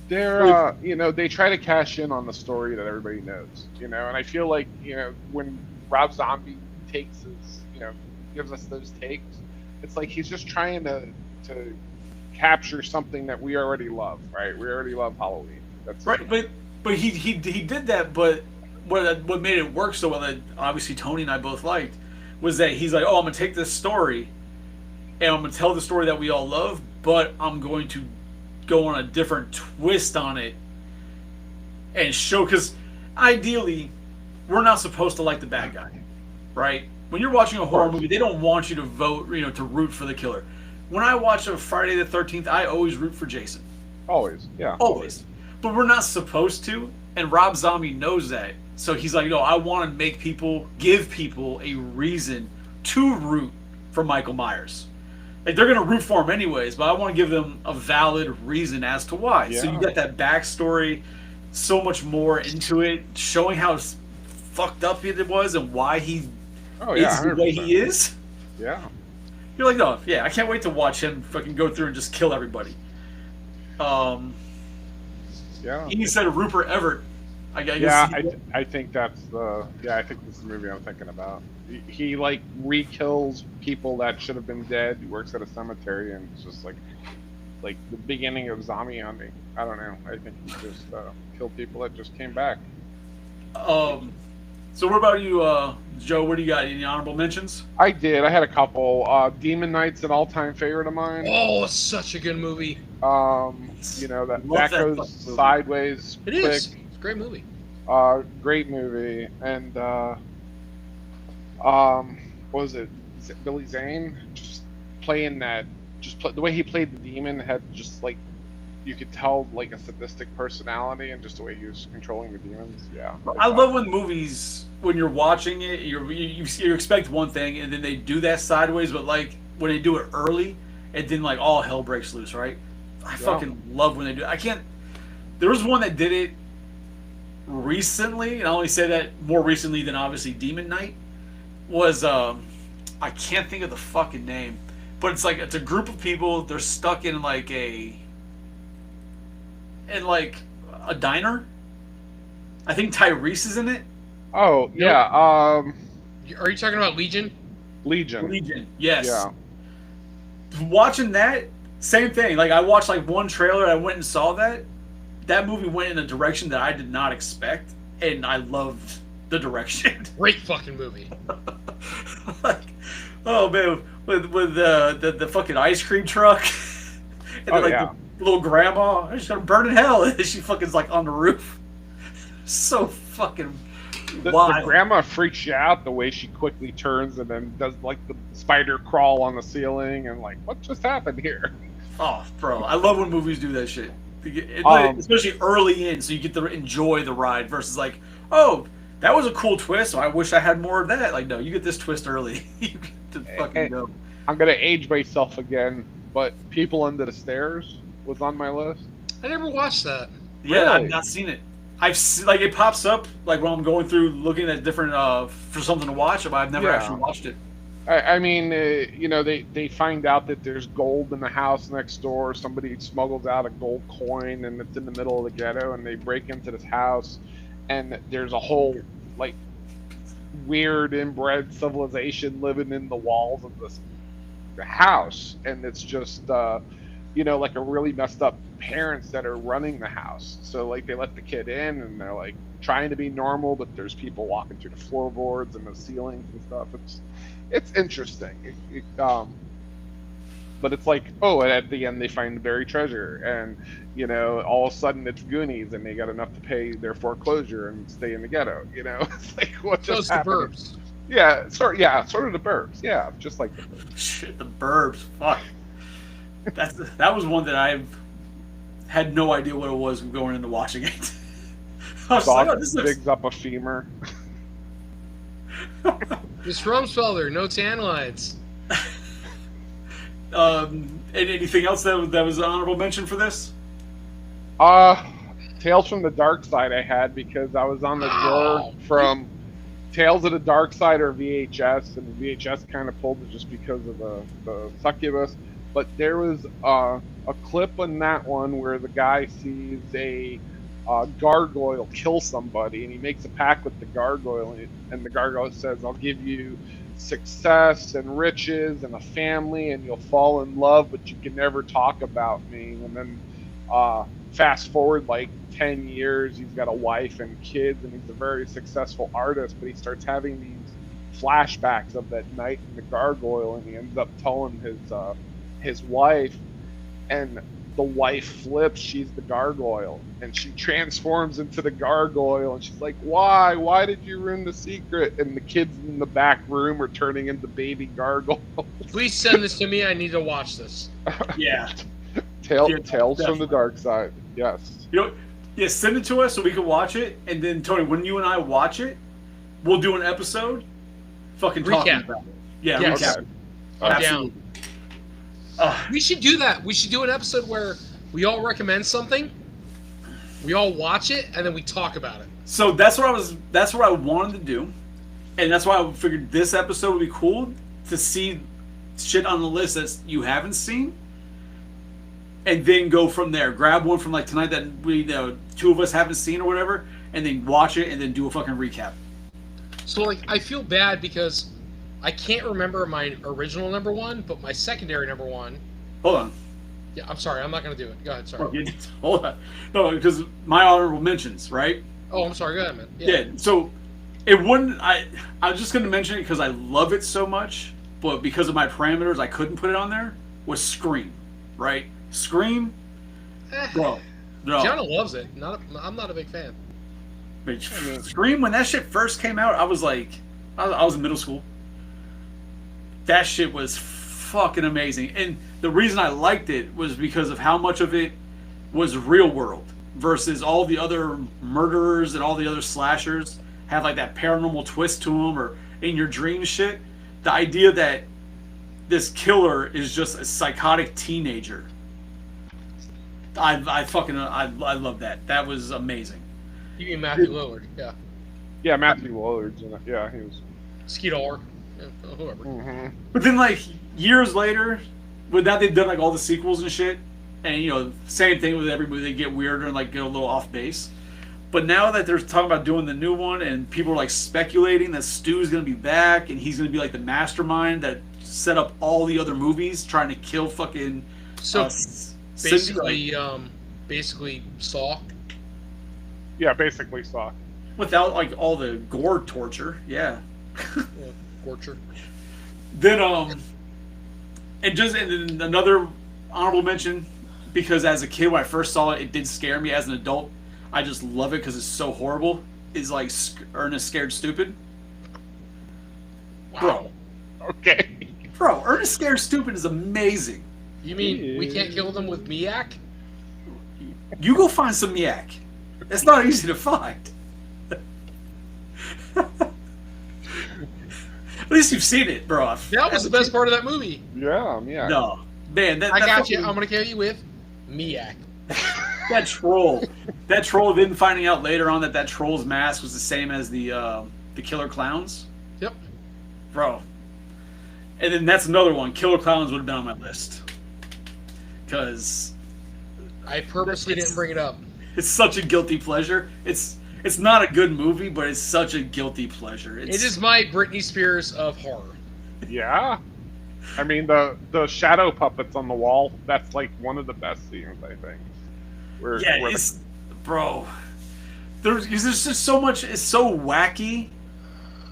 They're, they try to cash in on the story that everybody knows, and I feel like, when Rob Zombie takes his, gives us those takes, it's like he's just trying to capture something that we already love, right? We already love Halloween. That's Right, but he did that, but what made it work so well that obviously Tony and I both liked was that he's like, oh, I'm gonna take this story and I'm gonna tell the story that we all love, but I'm going to go on a different twist on it and show, because ideally we're not supposed to like the bad guy, right? When you're watching a horror movie, they don't want you to vote, to root for the killer. When I watch a Friday the 13th, I always root for Jason. Always, yeah. Always. But we're not supposed to, and Rob Zombie knows that. So he's like, I want to give people a reason to root for Michael Myers. Like, they're going to root for him anyways, but I want to give them a valid reason as to why. Yeah. So you got that backstory, so much more into it, showing how fucked up it was and why he is the way he is. Yeah. You're like, no, yeah, I can't wait to watch him fucking go through and just kill everybody. Yeah. He said Rupert Everett. I guess. Yeah, I think that's I think this is the movie I'm thinking about. He like re-kills people that should have been dead. He works at a cemetery, and it's just like the beginning of zombie hunting. I don't know. I think he just killed people that just came back. So what about you, Joe? What do you got? Any honorable mentions? I did. I had a couple. Demon Knight's an all-time favorite of mine. Oh, it's such a good movie. That goes sideways. It is. It's a great movie. Great movie. And what was it? Is it Billy Zane? Just playing that. The way he played the demon had just like, you could tell like a sadistic personality, and just the way he was controlling the demons. Yeah. I love when movies, when you're watching it, you expect one thing, and then they do that sideways, but like when they do it early, and then like all hell breaks loose, right? I fucking love when they do it. I can't. There was one that did it recently, and I only say that more recently than obviously Demon Knight. Was I can't think of the fucking name, but it's like it's a group of people. They're stuck in like a diner. I think Tyrese is in it. Oh yeah. Are you talking about Legion? Legion. Yes. Yeah. Watching that, same thing. Like I watched like one trailer. I went and saw that. That movie went in a direction that I did not expect, and I loved the direction. Great fucking movie. Like, oh man, with the fucking ice cream truck, and then, like the little grandma, she's gonna burn in hell, and she fucking's like on the roof. So fucking wild. The grandma freaks you out the way she quickly turns and then does like the spider crawl on the ceiling and like, what just happened here? Oh, bro, I love when movies do that shit. Especially early in, so you get to enjoy the ride versus like, oh, that was a cool twist, so I wish I had more of that. Like, no, you get this twist early. You get to fucking go. I'm gonna age myself again, but People Under the Stairs was on my list. I never watched that. Yeah, Really? I've not seen it. Like it pops up like when I'm going through looking at different for something to watch, but I've never actually watched it. I mean, they find out that there's gold in the house next door. Somebody smuggles out a gold coin, and it's in the middle of the ghetto, and they break into this house, and there's a whole like weird inbred civilization living in the walls of this house, and it's just like a really messed up parents that are running the house. So like they let the kid in, and they're like trying to be normal, but there's people walking through the floorboards and the ceilings and stuff. It's interesting. But it's like, oh, and at the end they find the buried treasure, and all of a sudden it's Goonies, and they got enough to pay their foreclosure and stay in the ghetto. It's like what just happened? The Burbs. Yeah, sort of the Burbs. Yeah, just like the Burbs. Shit, the Burbs. Fuck. That was one that I had no idea what it was going into watching it. I was like, oh, this looks... digs up a femur. Miss Rumsfelder, no tan lines. Anything else that was an honorable mention for this? Tales from the Dark Side I had because I was on the drawer from Tales of the Dark Side or VHS, and VHS kind of pulled it just because of the succubus. But there was a clip in that one where the guy sees a gargoyle kill somebody, and he makes a pact with the gargoyle, and the gargoyle says, I'll give you success and riches and a family, and you'll fall in love, but you can never talk about me. And then fast forward like 10 years, he's got a wife and kids, and he's a very successful artist, but he starts having these flashbacks of that night in the gargoyle, and he ends up telling his wife, and the wife flips, she's the gargoyle, and she transforms into the gargoyle, and she's like, why did you ruin the secret? And the kids in the back room are turning into baby gargoyles. Please send this to me, I need to watch this. Yeah. Tales definitely. from the Dark Side. Yes. Yeah, send it to us so we can watch it, and then Tony, when you and I watch it, we'll do an episode fucking talking Recap. about it. Yeah, Yes. recap. Okay. I'm Absolutely. down. We should do that. We should do an episode where we all recommend something, we all watch it, and then we talk about it. So that's what I wanted to do, and that's why I figured this episode would be cool to see shit on the list that you haven't seen, and then go from there. Grab one from like tonight that we two of us haven't seen or whatever, and then watch it and then do a fucking recap. So like I feel bad because I can't remember my original number one, but my secondary number one. Hold on. Yeah, I'm sorry. I'm not going to do it. Go ahead. Sorry. Hold on. No, because my honorable mentions, right? Oh, I'm sorry. Go ahead, man. Yeah. So it wouldn't. I was just going to mention it because I love it so much, but because of my parameters, I couldn't put it on there. Was Scream, right? Scream, bro. No. Gianna loves it. I'm not a big fan. Scream, when that shit first came out, I was like, I was in middle school. That shit was fucking amazing. And the reason I liked it was because of how much of it was real world versus all the other murderers and all the other slashers have like that paranormal twist to them or in your dream shit. The idea that this killer is just a psychotic teenager. I love that. That was amazing. You mean Matthew Lillard? Yeah. Yeah, Matthew Lillard's in it. Yeah, he was. Skeet Ulrich. Yeah, whoever. Mm-hmm. But then, like, years later, with that, they've done, like, all the sequels and shit. And, you know, same thing with every movie. They get weirder and, like, get a little off base. But now that they're talking about doing the new one, and people are, like, speculating that Stu's going to be back, and he's going to be, like, the mastermind that set up all the other movies, trying to kill fucking... So, Cindy, basically Saw. Yeah, basically Saw. without, like, all the gore torture. Yeah. Torture. Then, and then another honorable mention, because as a kid when I first saw it, it did scare me. As an adult, I just love it because it's so horrible. Is like Ernest Scared Stupid. Wow. Okay. Bro, Ernest Scared Stupid is amazing. You mean we can't kill them with Miak? You go find some Miak. It's not easy to find. At least you've seen it, bro. That was the best part of that movie. Yeah. No, man, I got you. I'm gonna kill you with Miak. That troll. Then finding out later on that troll's mask was the same as the killer clowns. Yep. Bro. And then that's another one. Killer clowns would have been on my list. Because I purposely didn't bring it up. it's such a guilty pleasure. It's not a good movie, but it's such a guilty pleasure. It is my Britney Spears of horror. Yeah. I mean, the shadow puppets on the wall, that's like one of the best scenes, I think. Bro. There's just so much, it's so wacky.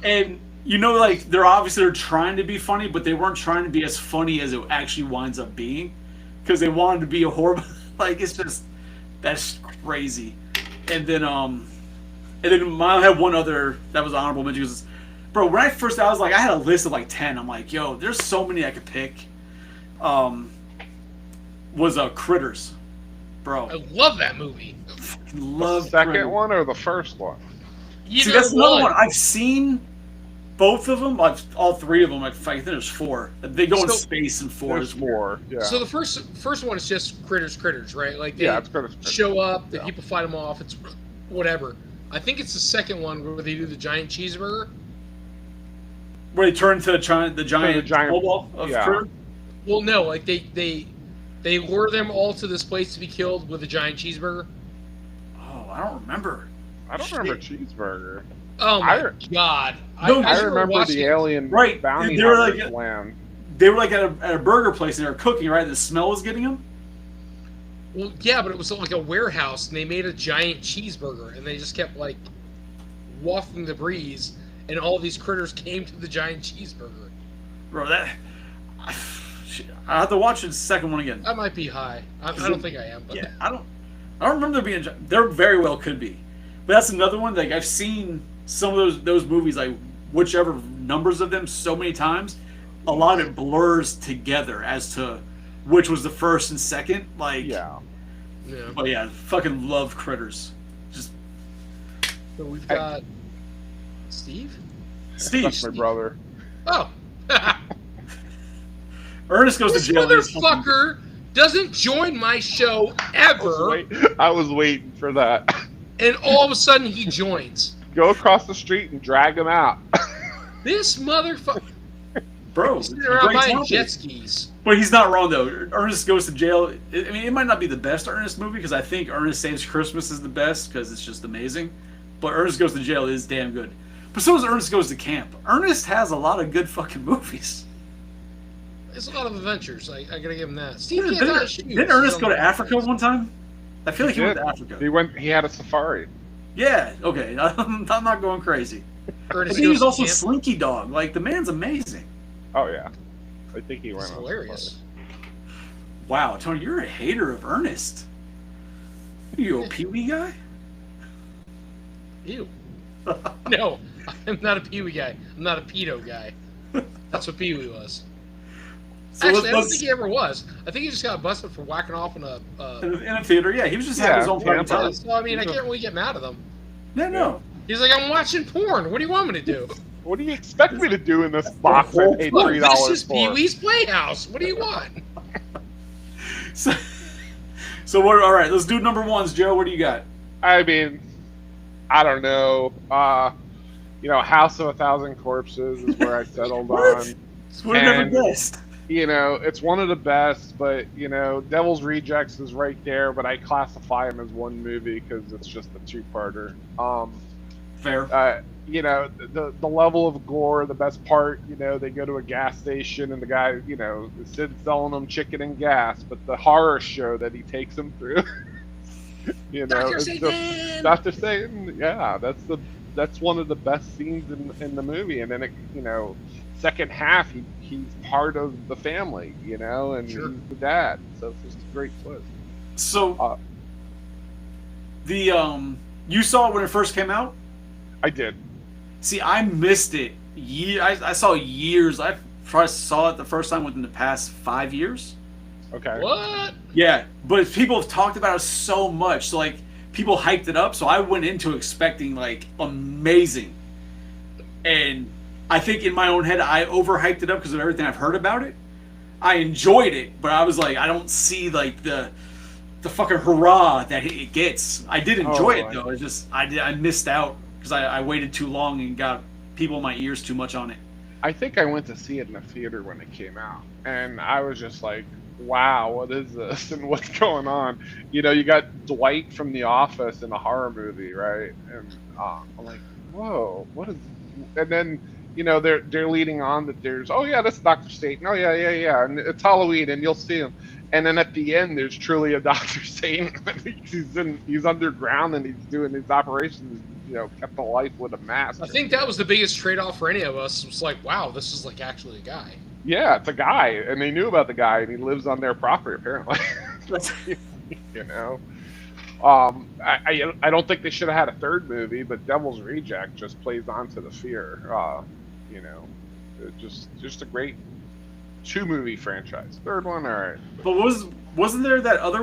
And, you know, like, they're trying to be funny, but they weren't trying to be as funny as it actually winds up being. Because they wanted to be a horrible, like, it's just, that's crazy. And then I had one other that was honorable mention. Because, bro, when I first, I was like, I had a list of like 10. I'm like, yo, there's so many I could pick. Was Critters, bro. I love that movie. Love the second Critters. one or the first one? See, that's another one. I've seen both of them. All three of them. I think there's 4. They go in space in 4 There's is weird. 4. Yeah. So the first one is just critters, right? Like they it's Critters. show up, the people fight them off. It's whatever. I think it's the second one where they do the giant cheeseburger. Where they turn to the giant snowball of Critter? Well, no, like they lure them all to this place to be killed with a giant cheeseburger. Oh, I don't remember. I don't remember cheeseburger. Oh my god! No, I remember the alien bounty hunters land. They were like at a burger place and they were cooking, right? And the smell was getting them. Well, yeah, but it was like a warehouse, and they made a giant cheeseburger, and they just kept like wafting the breeze, and all these critters came to the giant cheeseburger. Bro, I have to watch the second one again. I might be high. I don't think I am. But. Yeah, I don't remember there being. There very well could be, but that's another one. Like I've seen some of those movies, like whichever numbers of them, so many times. A lot of it blurs together as to which was the first and second. Like yeah. But yeah, fucking love Critters. Just so we've got Steve. That's my brother. Oh. Ernest Goes this to Jail. Motherfucker doesn't join my show ever. I was waiting for that. And all of a sudden he joins. Go across the street and drag him out. This motherfucker. Bro, he's sitting around buying jet skis. But he's not wrong though. Ernest Goes to Jail. I mean, it might not be the best Ernest movie because I think Ernest Saves Christmas is the best because it's just amazing. But Ernest Goes to Jail is damn good. But so is Ernest Goes to Camp. Ernest has a lot of good fucking movies. It's a lot of adventures. I gotta give him that. Steve didn't Ernest go to Africa one time? I feel like he went to Africa. He had a safari. Yeah. Okay. I'm not going crazy. I think he was also Slinky Dog. Like the man's amazing. Oh yeah. I think he went. It's hilarious. Wow, Tony, you're a hater of Ernest. Are you a Pee-wee guy? Ew. No, I'm not a Pee-wee guy. I'm not a pedo guy. That's what Pee-wee was. So actually, I don't think he ever was. I think he just got busted for whacking off in a theater. Yeah, he was just having his own fucking time. So I mean, I can't really get mad at him. No. He's like, I'm watching porn. What do you want me to do? What do you expect me to do in this box I paid $3 this is for? Pee-wee's Playhouse. What do you want? So what? All right, let's do number ones, Joe. What do you got? I mean, I don't know. House of a Thousand Corpses is where I settled on. Would have never And guessed. it's one of the best, but Devil's Rejects is right there, but I classify them as one movie because it's just a two-parter. Fair. The level of gore, the best part, they go to a gas station and the guy, Sid's selling them chicken and gas, but the horror show that he takes them through, Dr. Satan! Dr. Satan, yeah, that's one of the best scenes in the movie, and then second half he's part of the family, and Sure. he's the dad, so it's just a great twist. So you saw it when it first came out? I did. See, I missed it. I saw years. I probably saw it the first time within the past 5 years. Okay. What? Yeah, but people have talked about it so much. So, people hyped it up. So I went into expecting, amazing. And I think in my own head, I overhyped it up because of everything I've heard about it. I enjoyed it, but I was like, I don't see, the fucking hurrah that it gets. I did enjoy it, though. It's just, I missed out because I waited too long and got people in my ears too much on it. I think I went to see it in the theater when it came out, and I was just like, wow, what is this and what's going on? You got Dwight from The Office in a horror movie, right? And I'm like, whoa, what is... And then, they're leading on that there's, oh yeah, that's Dr. Satan. Oh yeah, and it's Halloween and you'll see him. And then at the end, there's truly a Dr. Satan. he's underground and he's doing his operations, kept alive with a mask. I think that was the biggest trade-off for any of us. It was like, wow, this is actually a guy. Yeah, it's a guy, and they knew about the guy, and he lives on their property apparently. I don't think they should have had a third movie, but Devil's Reject just plays onto the fear. Just a great 2-movie franchise. Third one, all right. But wasn't there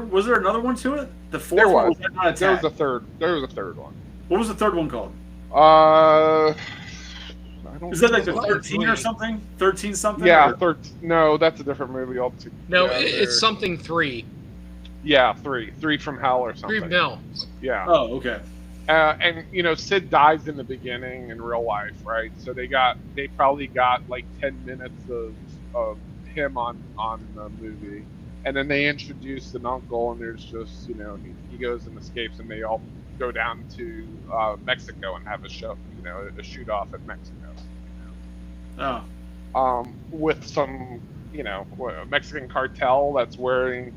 was there another one to it? The fourth There one was. was not There was attacked. There was a third one. What was the third one called? I don't. Is that the Well, 13 or three. something? 13 something? Yeah, Or- no, that's a different movie altogether. No, it's something 3. Yeah, 3 from Hell or something. 3 from Hell. Yeah. Oh, okay. And Sid dies in the beginning in real life, right? So they probably got 10 minutes of him on the movie, and then they introduce an uncle, and there's just he goes and escapes, and they all go down to Mexico and have a show, a shoot off in Mexico. Oh. With some Mexican cartel that's wearing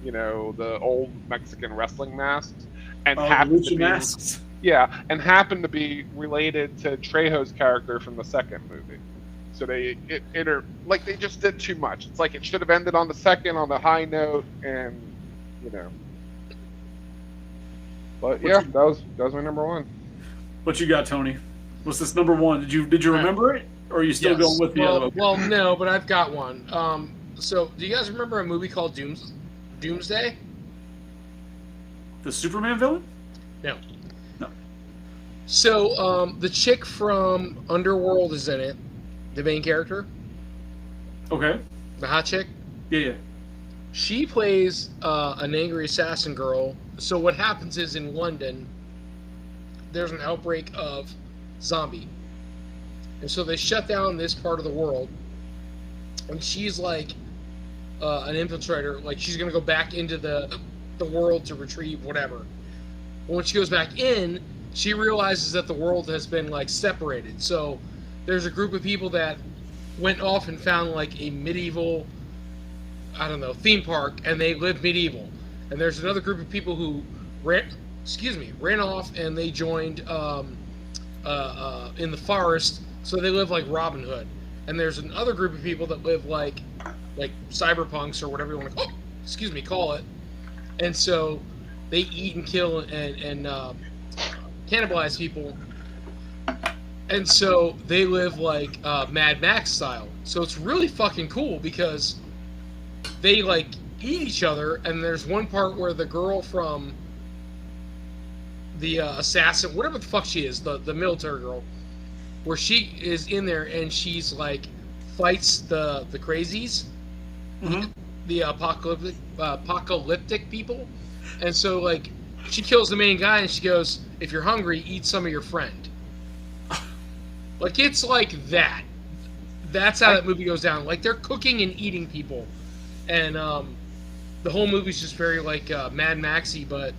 the old Mexican wrestling masks. And Lucha masks. Yeah, and happened to be related to Trejo's character from the second movie. So they just did too much. It's like it should have ended on the second on a high note, and But yeah, that was my number one. What you got, Tony? What's this number one? Did you remember it, or are you still Yes. going with the other? Well, no, but I've got one. So do you guys remember a movie called Doomsday? The Superman villain? No. No. So the chick from Underworld is in it, the main character, Okay. the hot chick. Yeah. She plays an angry assassin girl. So what happens is in London, there's an outbreak of zombie. And so they shut down this part of the world. And she's like an infiltrator. Like she's going to go back into the world to retrieve whatever. But when she goes back in, she realizes that the world has been separated. So there's a group of people that went off and found a medieval, theme park, and they live medieval. And there's another group of people who ran off and they joined in the forest, so they live like Robin Hood. And there's another group of people that live like cyberpunks or whatever you want to call it. And so they eat and kill and cannibalize people. And so they live like Mad Max style. So it's really fucking cool because they eat each other. And there's one part where the girl from the assassin, whatever the fuck she is, the military girl, where she is in there and she's fights the crazies, Mm-hmm. the apocalyptic people. And so, like, she kills the main guy, and she goes, "If you're hungry, eat some of your friend." Like, it's like that. That's how that movie goes down. Like, they're cooking and eating people, and the whole movie's just very like Mad Maxy, but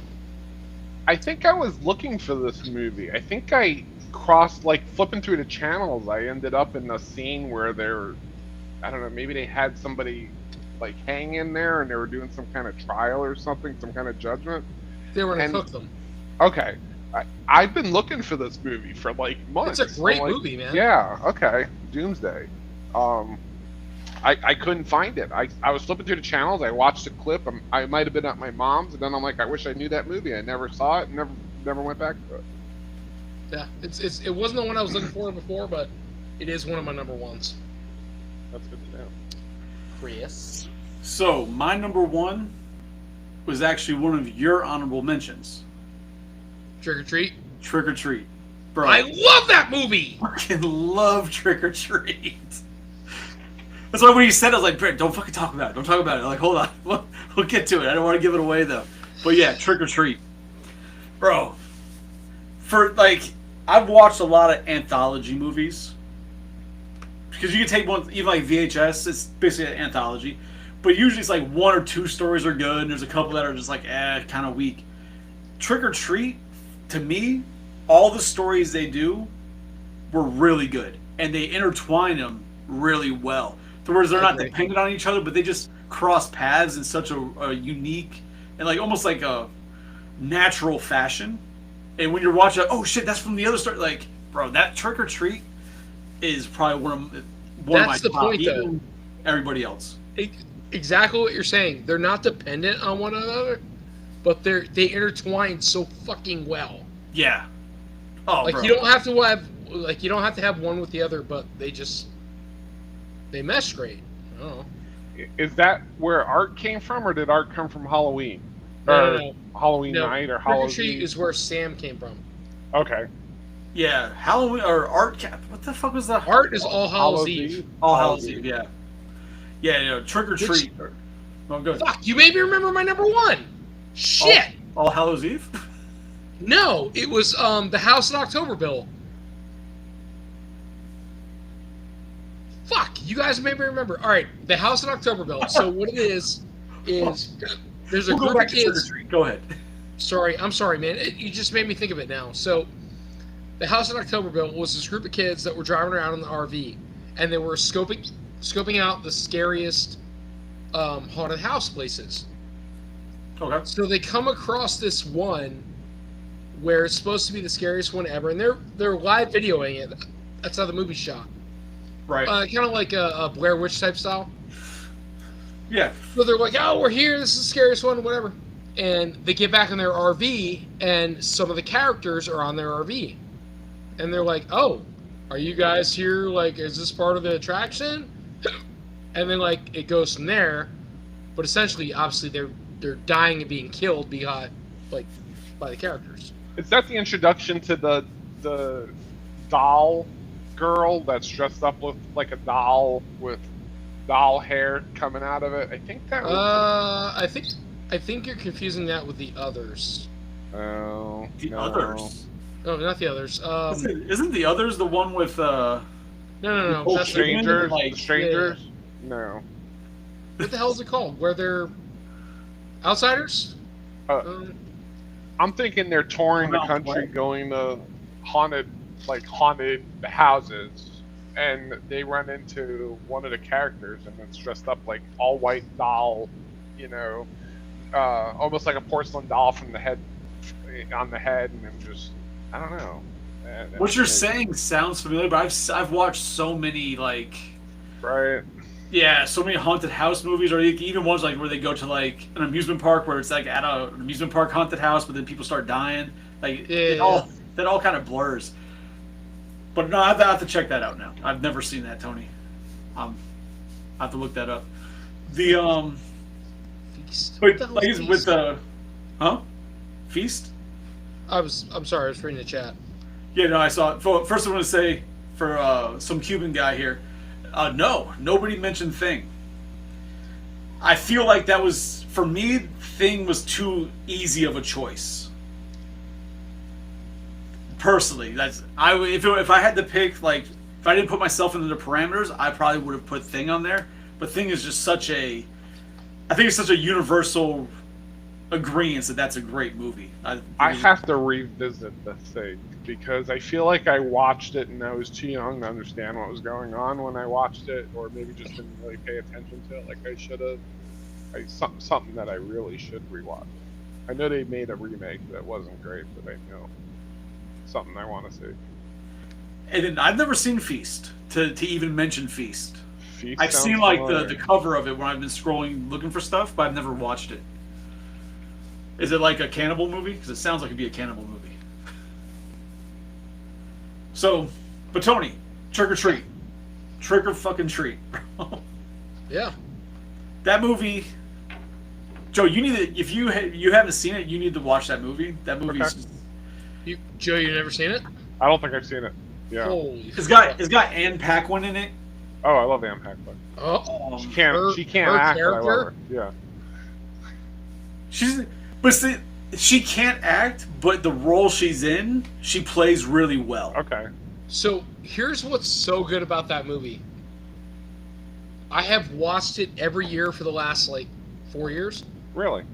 I think I was looking for this movie. I think I crossed, like, flipping through the channels, I ended up in a scene where they're, I don't know, maybe they had somebody, like, hang in there and they were doing some kind of trial or something, some kind of judgment. they were gonna cook them. Okay. I've been looking for this movie for, like, months. It's a great I'm like, movie, man. Yeah, okay. Doomsday. I couldn't find it. I was flipping through the channels. I watched a clip. I might have been at my mom's, and then I'm like, I wish I knew that movie. I never saw it. Never went back to it. Yeah, it wasn't the one I was looking for before, but it is one of my number ones. That's good to know. Chris. So my number one was actually one of your honorable mentions. Trick or Treat. Trick or Treat, bro. I love that movie. Fucking love Trick or Treat. That's why when you said it, I was like, Brett, don't fucking talk about it. Don't talk about it. Like, hold on. We'll get to it. I don't want to give it away, though. But yeah, Trick or Treat. Bro. I've watched a lot of anthology movies. Because you can take one, even like VHS, it's basically an anthology. But usually it's like one or two stories are good, and there's a couple that are just like, kind of weak. Trick or Treat, to me, all the stories they do were really good. And they intertwine them really well. Whereas they're not dependent on each other, but they just cross paths in such a unique and like almost like a natural fashion. And when you're watching, oh shit, that's from the other story. Like, bro, that Trick or Treat is probably one of my That's the top, point, even though. everybody else. Exactly what you're saying. They're not dependent on one another, but they intertwine so fucking well. Yeah. Oh, like bro. you don't have to have one with the other, but they mesh great. I don't know. Is that where art came from, or did art come from Halloween? No. Halloween night or Trick or Halloween? Treat is where Sam came from. Okay. Yeah, Halloween or art. What the fuck was that? Art is All Hallows Eve. All Hallows Eve. Yeah. Yeah, Trick or Treat. Oh, good. Fuck, you made me remember my number one. Shit. All Hallows Eve. No, it was the House in Octoberville. Fuck, you guys made me remember. All right, the House in Octoberville. So what it is there's a group of kids. Go ahead. I'm sorry, man. You just made me think of it now. So the House in Octoberville was this group of kids that were driving around in the RV, and they were scoping out the scariest haunted house places. Okay. So they come across this one where it's supposed to be the scariest one ever, and they're live videoing it. That's how the movie's shot. Right. Kind of like a Blair Witch type style. Yeah. So they're like, "Oh, we're here. This is the scariest one, whatever." And they get back in their RV, and some of the characters are on their RV, and they're like, "Oh, are you guys here? Like, is this part of the attraction?" And then like it goes from there, but essentially, obviously, they're dying and being killed by the characters. Is that the introduction to the doll girl that's dressed up with like a doll with doll hair coming out of it? I think that was... I think you're confusing that with the others. Oh, The no. Others. No, not the others. Isn't the Others the one with No. Oh, That's Strangers? Like, The Strangers? No. what the hell is it called? Where they're outsiders? I'm thinking they're touring the country, going to haunted houses, and they run into one of the characters, and it's dressed up like all white doll, almost like a porcelain doll from the head on the head, and then just I don't know. what you're saying sounds familiar, but I've watched so many right. Yeah, so many haunted house movies, or even ones like where they go to like an amusement park where it's like at an amusement park haunted house, but then people start dying. Like that all kind of blurs. But no, I have to check that out now. I've never seen that, Tony. I have to look that up. Feast. But What the hell like is with Feast? the Feast. I'm sorry, I was reading the chat. Yeah, no, I saw it. First, I want to say for some Cuban guy here. No, nobody mentioned Thing. I feel like that was, for me, Thing was too easy of a choice. Personally, if I had to pick, like, if I didn't put myself into the parameters, I probably would have put Thing on there. But Thing is just I think it's such a universal agreement that that's a great movie. I have to revisit The Thing because I feel like I watched it and I was too young to understand what was going on when I watched it, or maybe just didn't really pay attention to it like I should have. Something that I really should rewatch. I know they made a remake that wasn't great, but I know something I want to see. And then I've never seen Feast, to even mention Feast. Feast I've sounds seen like familiar. the cover of it when I've been scrolling looking for stuff, but I've never watched it. Is it like a cannibal movie? Because it sounds like it'd be a cannibal movie. So, but Tony, Trick or Treat. Trick or fucking treat. Yeah. That movie, Joe, you need to, if you haven't seen it, you need to watch that movie. That movie's Joe, you never seen it? I don't think I've seen it. Yeah. Holy it's fuck. got Anne Paquin in it. Oh, I love Anne Paquin. Oh, She can't her act, but I love character? her. Yeah. She can't act, but the role she's in, she plays really well. Okay. So here's what's so good about that movie. I have watched it every year for the last like 4 years Really?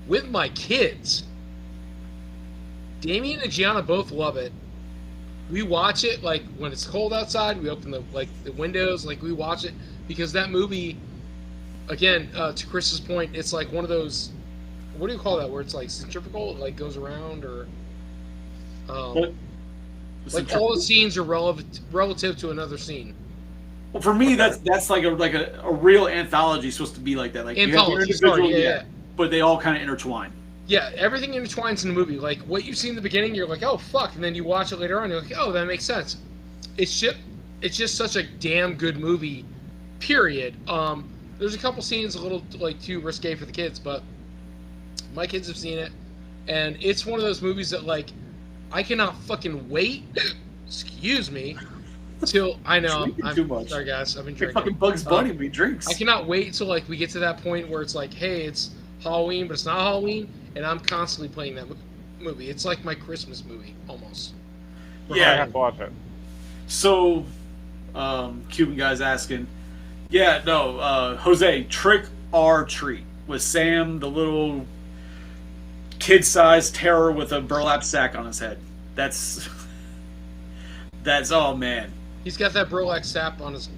with my kids. Damien and Gianna both love it. We watch it like when it's cold outside. We open the windows, like we watch it because that movie. Again, to Chris's point, it's like one of those. What do you call that? Where it's like centrifugal, it like goes around, or like all the scenes are relative to another scene. Well, for me, that's like a real anthology supposed to be like that. Like Anthology, you have your individual, sorry, yeah. but they all kind of intertwine. Yeah, everything intertwines in the movie. Like what you see in the beginning, you're like, oh fuck, and then you watch it later on, you're like, oh, that makes sense. It's just such a damn good movie. Period. There's a couple scenes a little like too risque for the kids, but my kids have seen it, and it's one of those movies that like I cannot fucking wait. Excuse me. Till I know I'm Too much. sorry guys, I've been Like drinking. fucking Bugs Bunny when he drinks. I cannot wait till like we get to that point where it's like, hey, it's Halloween, but it's not Halloween, and I'm constantly playing that movie. It's like my Christmas movie almost. I Yeah. have to watch it. So, Cuban guy's asking, yeah, no, Jose, Trick or Treat with Sam, the little kid-sized terror with a burlap sack on his head. That's oh man. He's got that burlap sap on his.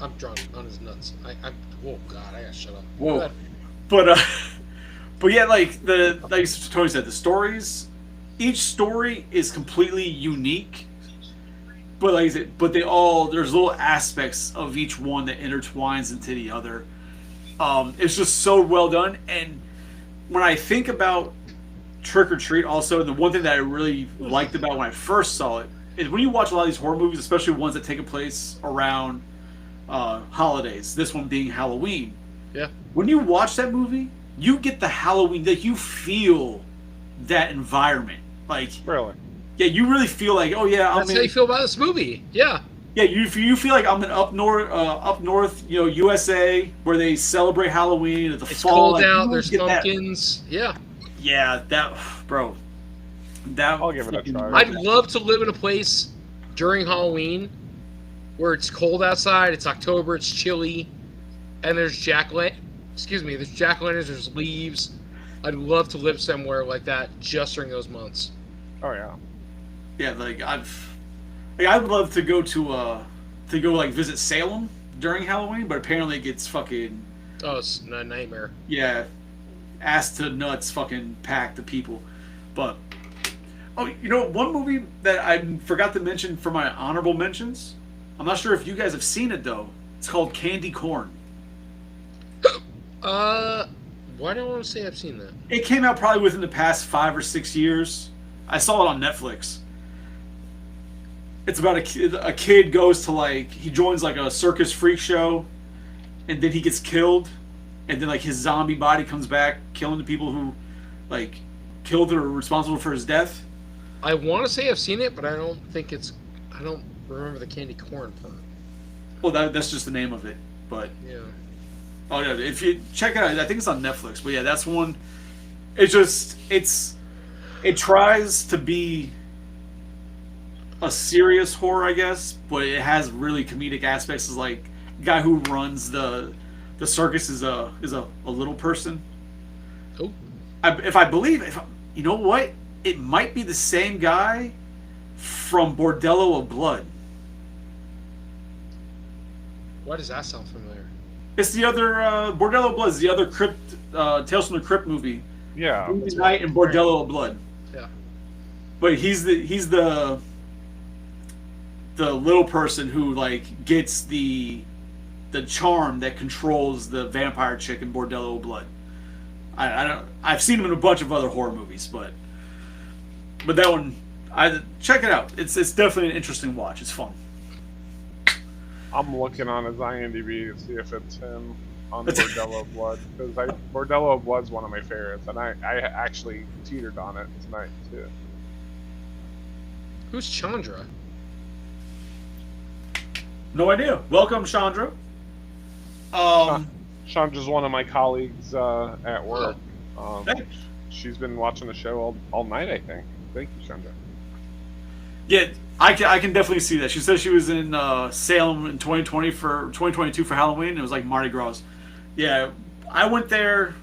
I'm drunk on his nuts. Oh god, I gotta shut up. Whoa. Go ahead. But yeah, like Tony said, the stories, each story is completely unique. But like I said, there's little aspects of each one that intertwines into the other. It's just so well done. And when I think about Trick or Treat, also the one thing that I really liked about when I first saw it is when you watch a lot of these horror movies, especially ones that take place around holidays. This one being Halloween. Yeah. When you watch that movie, you get the Halloween, like you feel that environment. Like, Really? yeah, you really feel like, oh yeah, That's how you feel about this movie. Yeah. yeah, you feel like I'm in up north, USA, where they celebrate Halloween at the It's fall. cold like, out. you There's get that- pumpkins. Yeah. Yeah, that, bro. That I'll give it a freaking- try. I'd love to live in a place during Halloween where it's cold outside, it's October, it's chilly, and there's there's jack-o'-lanterns, there's leaves. I'd love to live somewhere like that just during those months. Oh yeah. Yeah, I'd love to go like visit Salem during Halloween, but apparently it gets fucking Oh, it's a nightmare. ass to nuts fucking packed of people. But one movie that I forgot to mention for my honorable mentions. I'm not sure if you guys have seen it though. It's called Candy Corn. Why do I want to say I've seen that? It came out probably within the past 5 or 6 years. I saw it on Netflix. It's about a kid goes to he joins like a circus freak show, and then he gets killed, and then like his zombie body comes back, killing the people who like killed or were responsible for his death. I want to say I've seen it, but I don't remember the candy corn part. Well, that's just the name of it, but Yeah. Oh yeah, if you check it out, I think it's on Netflix. But yeah, that's one. It tries to be a serious horror, I guess, but it has really comedic aspects. Is like the guy who runs the circus is a little person. Oh, If you know what, it might be the same guy from Bordello of Blood. why does that sound familiar? It's the other Bordello of Blood is the other Crypt Tales from the Crypt movie. Yeah. Movie Night and Bordello of Blood. Yeah. But he's the little person who like gets the charm that controls the vampire chick in Bordello of Blood. I've seen him in a bunch of other horror movies, but that one, check it out. It's definitely an interesting watch. It's fun. I'm looking on his IMDb to see if it's him on Bordello of Blood, because Bordello of Blood's one of my favorites, and I actually teetered on it tonight too. Who's Chandra? No idea. Welcome, Chandra. Chandra's one of my colleagues at work. Thanks. She's been watching the show all night, I think. Thank you, Chandra. Yeah, I can definitely see that. She said she was in Salem in 2022 for Halloween. It was like Mardi Gras. Yeah, I went there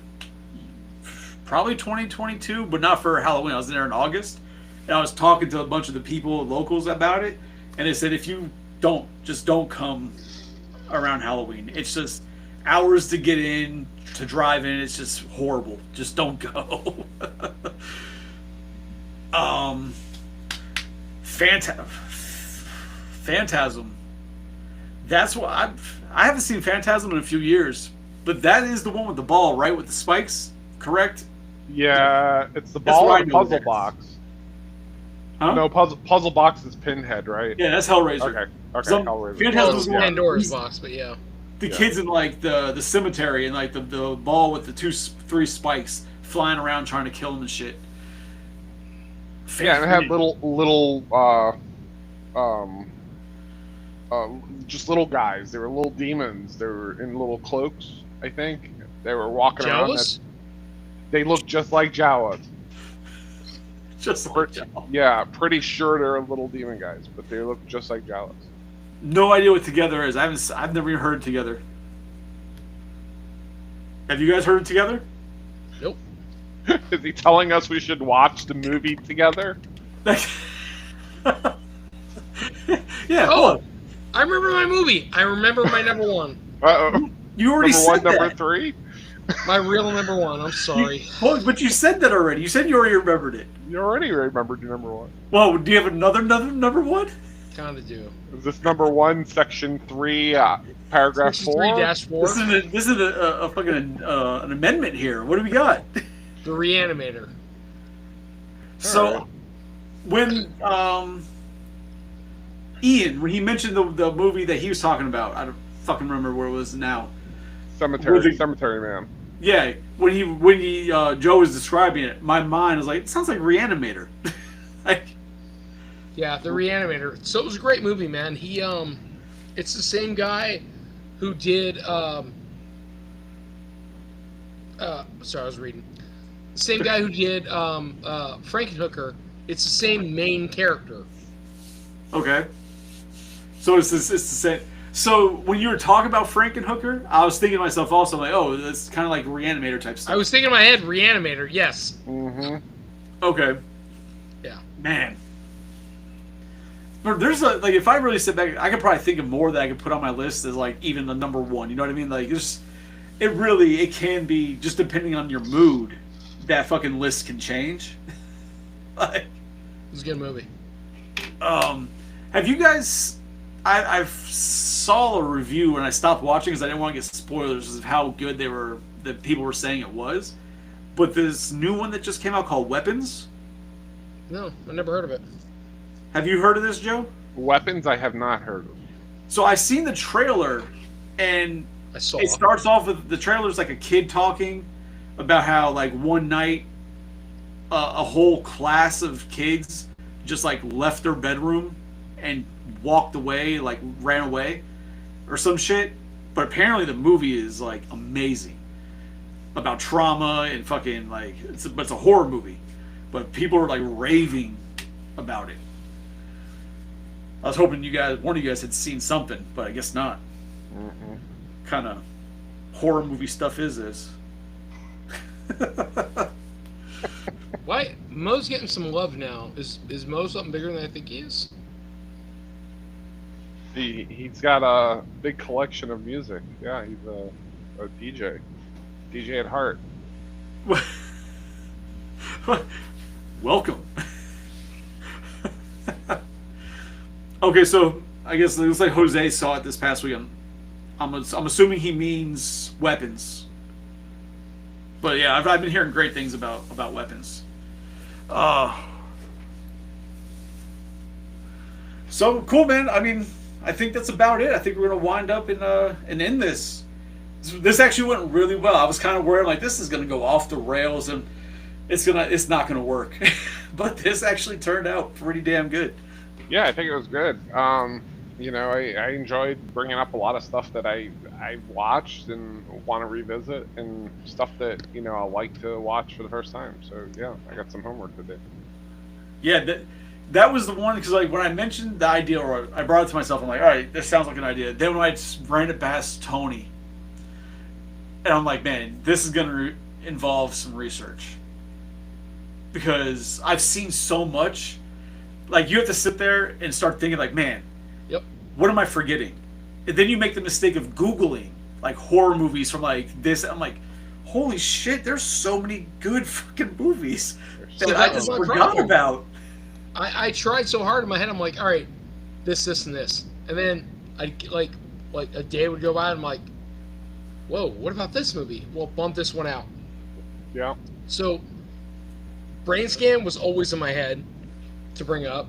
probably 2022, but not for Halloween. I was there in August, and I was talking to a bunch of the people, locals, about it, and they said if you don't come around Halloween. It's just hours to get in, to drive in. It's just horrible. Just don't go. Phantasm. That's what I haven't seen Phantasm in a few years, but that is the one with the ball, right? With the spikes, correct? Yeah, it's the ball and puzzle box. Huh? No, puzzle box is Pinhead, right? Yeah, that's Hellraiser. Okay, Hellraiser. Well, Phantasm's it's Pandora's box, but yeah. The kids in like the cemetery and like the ball with the 3 spikes flying around trying to kill them and shit. Yeah, and it had little just little guys. They were little demons. They were in little cloaks, I think. They were walking around. They looked just like Jawas. Just like Jawas. Yeah, pretty sure they're little demon guys, but they look just like Jawas. No idea what Together is. I've never even heard Together. Have you guys heard of Together? Nope. Is he telling us we should watch the movie together? Yeah. Oh, I remember my movie. I remember my number one. Uh-oh. You already said that. Number 3? My real number one. I'm sorry. But you said that already. You said you already remembered it. You already remembered your number 1. Well, do you have another number 1? Kind of do. Is this number 1, section 3, paragraph 4? 3-4. This is a fucking an amendment here. What do we got? The Reanimator. So, right. when Ian, when he mentioned the movie that he was talking about, I don't fucking remember where it was now. Cemetery Man. Yeah, when he Joe was describing it, my mind was like, it sounds like Reanimator. Like, Yeah, The Reanimator. So it was a great movie, man. He it's the same guy who did sorry, I was reading. The same guy who did Frankenhooker. It's the same main character. okay. So it's the same. So when you were talking about Frankenhooker, I was thinking to myself also, like, oh, it's kind of like Reanimator type stuff. I was thinking in my head, Reanimator, yes. Mm-hmm. Okay. Yeah. Man. But there's like, if I really sit back, I could probably think of more that I could put on my list as like even the number 1. You know what I mean? Like, it can be just depending on your mood. That fucking list can change. Like, It was a good movie. have you guys? I saw a review and I stopped watching because I didn't want to get spoilers of how good that people were saying it was. But this new one that just came out called Weapons. No, I never heard of it. Have you heard of this, Joe? Weapons I have not heard of. So I seen the trailer, and I saw it starts off with the trailer's like a kid talking about how like one night a whole class of kids just like left their bedroom and walked away, like ran away or some shit, But apparently the movie is like amazing about trauma and fucking like it's a horror movie, but people are like raving about it. I was hoping one of you guys had seen something, but I guess not. Mm-mm. Kind of horror movie stuff is this? Why Mo's getting some love now? Is Mo something bigger than I think he is? He's got a big collection of music. Yeah, he's a DJ. DJ at heart. Welcome. Okay, so I guess it looks like Jose saw it this past weekend. I'm assuming he means weapons. But yeah, I've been hearing great things about weapons. So cool, man. I mean, I think that's about it. I think we're gonna wind up and end this. This actually went really well. I was kind of worried, like this is gonna go off the rails and it's not gonna work. But this actually turned out pretty damn good. Yeah, I think it was good. You know, I enjoyed bringing up a lot of stuff that I watched and want to revisit, and stuff that, you know, I like to watch for the first time. So yeah, I got some homework to do. Yeah, that was the one, because like when I mentioned the idea, or I brought it to myself, I'm like, all right, this sounds like an idea. Then when I ran it past Tony, and I'm like, man, this is gonna involve some research, because I've seen so much. Like you have to sit there and start thinking, like, man, Yep. what am I forgetting? And then you make the mistake of Googling like horror movies from like this. I'm like, holy shit, there's so many good fucking movies that I just forgot about. I tried so hard in my head. I'm like, all right, this, and this, and then I like a day would go by, and I'm like, whoa, what about this movie? Well, bump this one out. Yeah. So, Brain Scan was always in my head to bring up,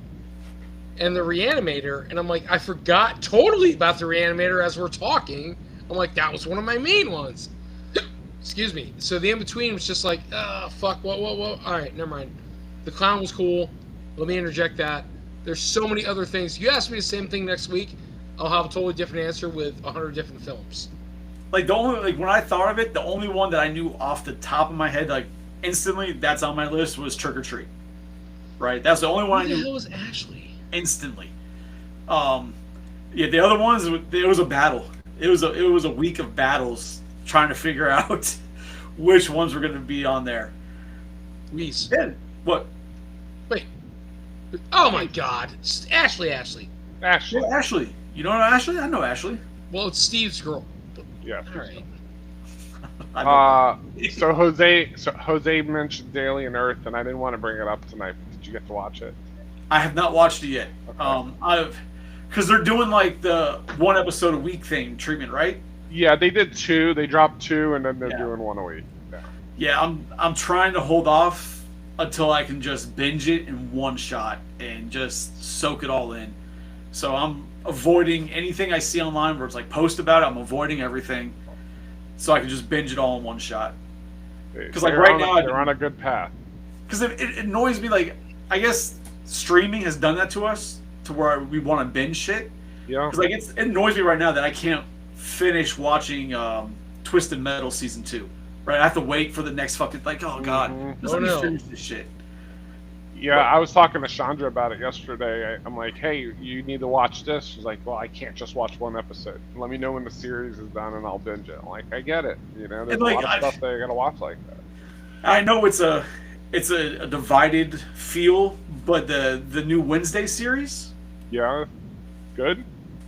and the Reanimator, and I'm like, I forgot totally about the Reanimator as we're talking. I'm like, that was one of my main ones. Excuse me. So the in-between was just like, fuck, whoa. All right, never mind. The Clown was cool. Let me interject that. There's so many other things. You ask me the same thing next week, I'll have a totally different answer with 100 different films. Like when I thought of it, the only one that I knew off the top of my head, like instantly, that's on my list was Trick or Treat. Right, that's the only one I knew. Who the hell was Ashley? Instantly. Yeah, the other ones, it was a battle. It was a week of battles trying to figure out which ones were going to be on there. Reese. Yeah. What? Wait. Oh my God, Ashley. Ashley. Yeah, Ashley. You don't know Ashley? I know Ashley. Well, it's Steve's girl. Yeah. All right. So Jose mentioned Alien Earth, and I didn't want to bring it up tonight. Did you get to watch it? I have not watched it yet. Okay. Because they're doing like the one episode a week thing treatment, right? Yeah, they did 2. They dropped 2, and then they're doing 1 a week. Yeah. Yeah, I'm trying to hold off until I can just binge it in one shot and just soak it all in. So I'm avoiding anything I see online where it's like post about it. I'm avoiding everything so I can just binge it all in one shot. Because like right now they're on a good path. Because it annoys me. Like I guess streaming has done that to us to where we want to binge shit. Yeah. Because like it annoys me right now that I can't finish watching Twisted Metal season 2. Right, I have to wait for the next fucking oh god, just let me finish this shit. Yeah, I was talking to Chandra about it yesterday. I'm like, hey, you need to watch this. She's like, well, I can't just watch one episode. Let me know when the series is done and I'll binge it. I'm like, I get it. You know, there's a lot of stuff that you gotta watch like that. I know it's a divided feel, but the new Wednesday series. Yeah, good.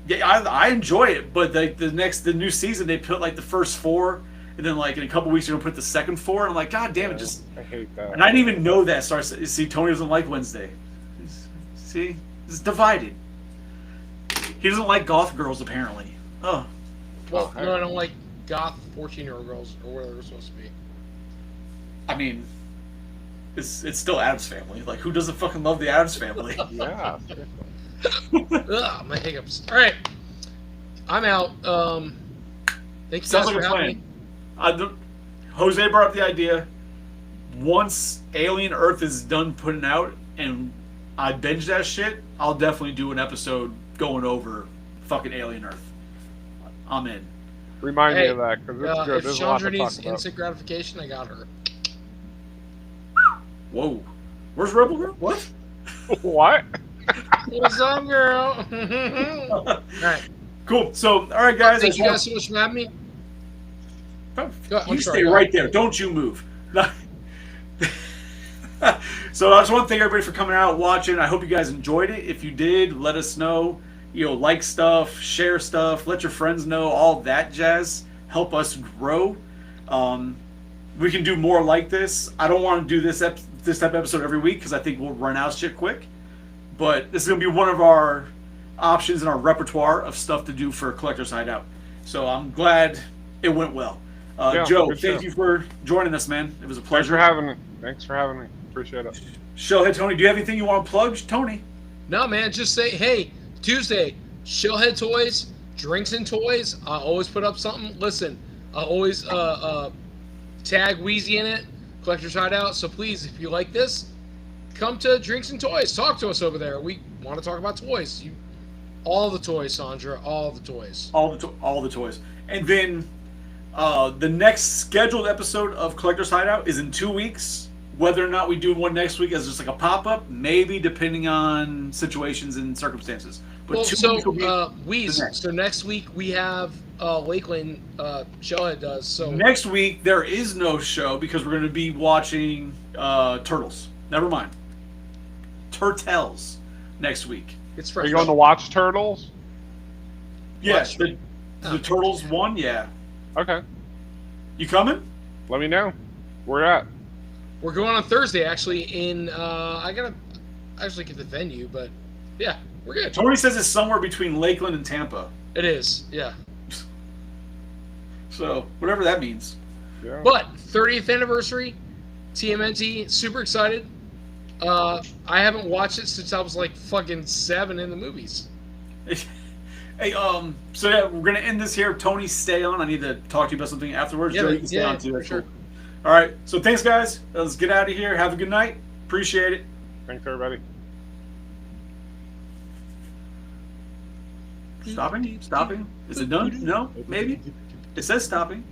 Yeah, I enjoy it, but the new season they put like the first 4. And then, like, in a couple weeks, you're going to put the second 4. And I'm like, God damn it, just... I hate that. And I didn't even know that. See, Tony doesn't like Wednesday. See? It's divided. He doesn't like goth girls, apparently. Oh. Well, no, I don't like goth 14-year-old girls, or whatever they're supposed to be. I mean, it's still Addams Family. Like, who doesn't fucking love the Addams Family? Yeah. Ugh, my hiccups. All right. I'm out. Thank you guys for having me. Jose brought up the idea. Once Alien Earth is done putting out and I binge that shit, I'll definitely do an episode going over fucking Alien Earth. I'm in. Remind me Hey, of that because it's good. if There's a lot Chandra to talk needs about. instant gratification, I got her. Whoa. Where's Rebel Girl? What? What? What's up, girl? All right. Cool. So, all right, guys. Thank you guys so much for having me. I'm You sorry, stay go right ahead. there. Don't you move. So I just want to thank everybody for coming out, watching. I hope you guys enjoyed it. If you did, let us know. Like stuff, share stuff, let your friends know, all that jazz. Help us grow. We can do more like this. I don't want to do this type of episode every week because I think we'll run out of shit quick. But this is going to be one of our options in our repertoire of stuff to do for Collector's Hideout. So I'm glad it went well. Yeah, Joe, good thank show. you for joining us, man. It was a Thanks pleasure. for having me. Thanks for having me. Appreciate it. Shellhead Tony, do you have anything you want to plug, Tony? No, man, just say, hey, Tuesday, Shellhead Toys, Drinks and Toys. I always put up something. Listen, I always tag Weizie in it, Collector's Hideout. So please, if you like this, come to Drinks and Toys. Talk to us over there. We want to talk about toys. All the toys, Sandra. All the toys. All the toys. And then the next scheduled episode of Collector's Hideout is in 2 weeks. Whether or not we do one next week as just like a pop-up, maybe depending on situations and circumstances. But Well, 2 weeks will be Weiz, next. so next week we have Lakeland, Shellhead does. So Next week there is no show because we're going to be watching Turtles. Never mind. Turtles next week. it's Are fresh. you going to watch Turtles? Yes, Watch. the Turtles one. Yeah, Okay. you coming? Let me know. Where at? We're going on Thursday, actually. I gotta actually get the venue, but yeah, we're good. Tony says it's somewhere between Lakeland and Tampa. It is, yeah. So whatever that means. Yeah. But 30th anniversary, TMNT, super excited. I haven't watched it since I was like fucking 7 in the movies. Hey, so yeah, we're gonna end this here. Tony, stay on. I need to talk to you about something afterwards. Yeah, Joe, you can stay yeah, on too. That's sure. cool. All right. So thanks, guys. Let's get out of here. Have a good night. Appreciate it. Thanks, everybody. Stopping? Stopping? Is it done? No? Maybe? It says stopping.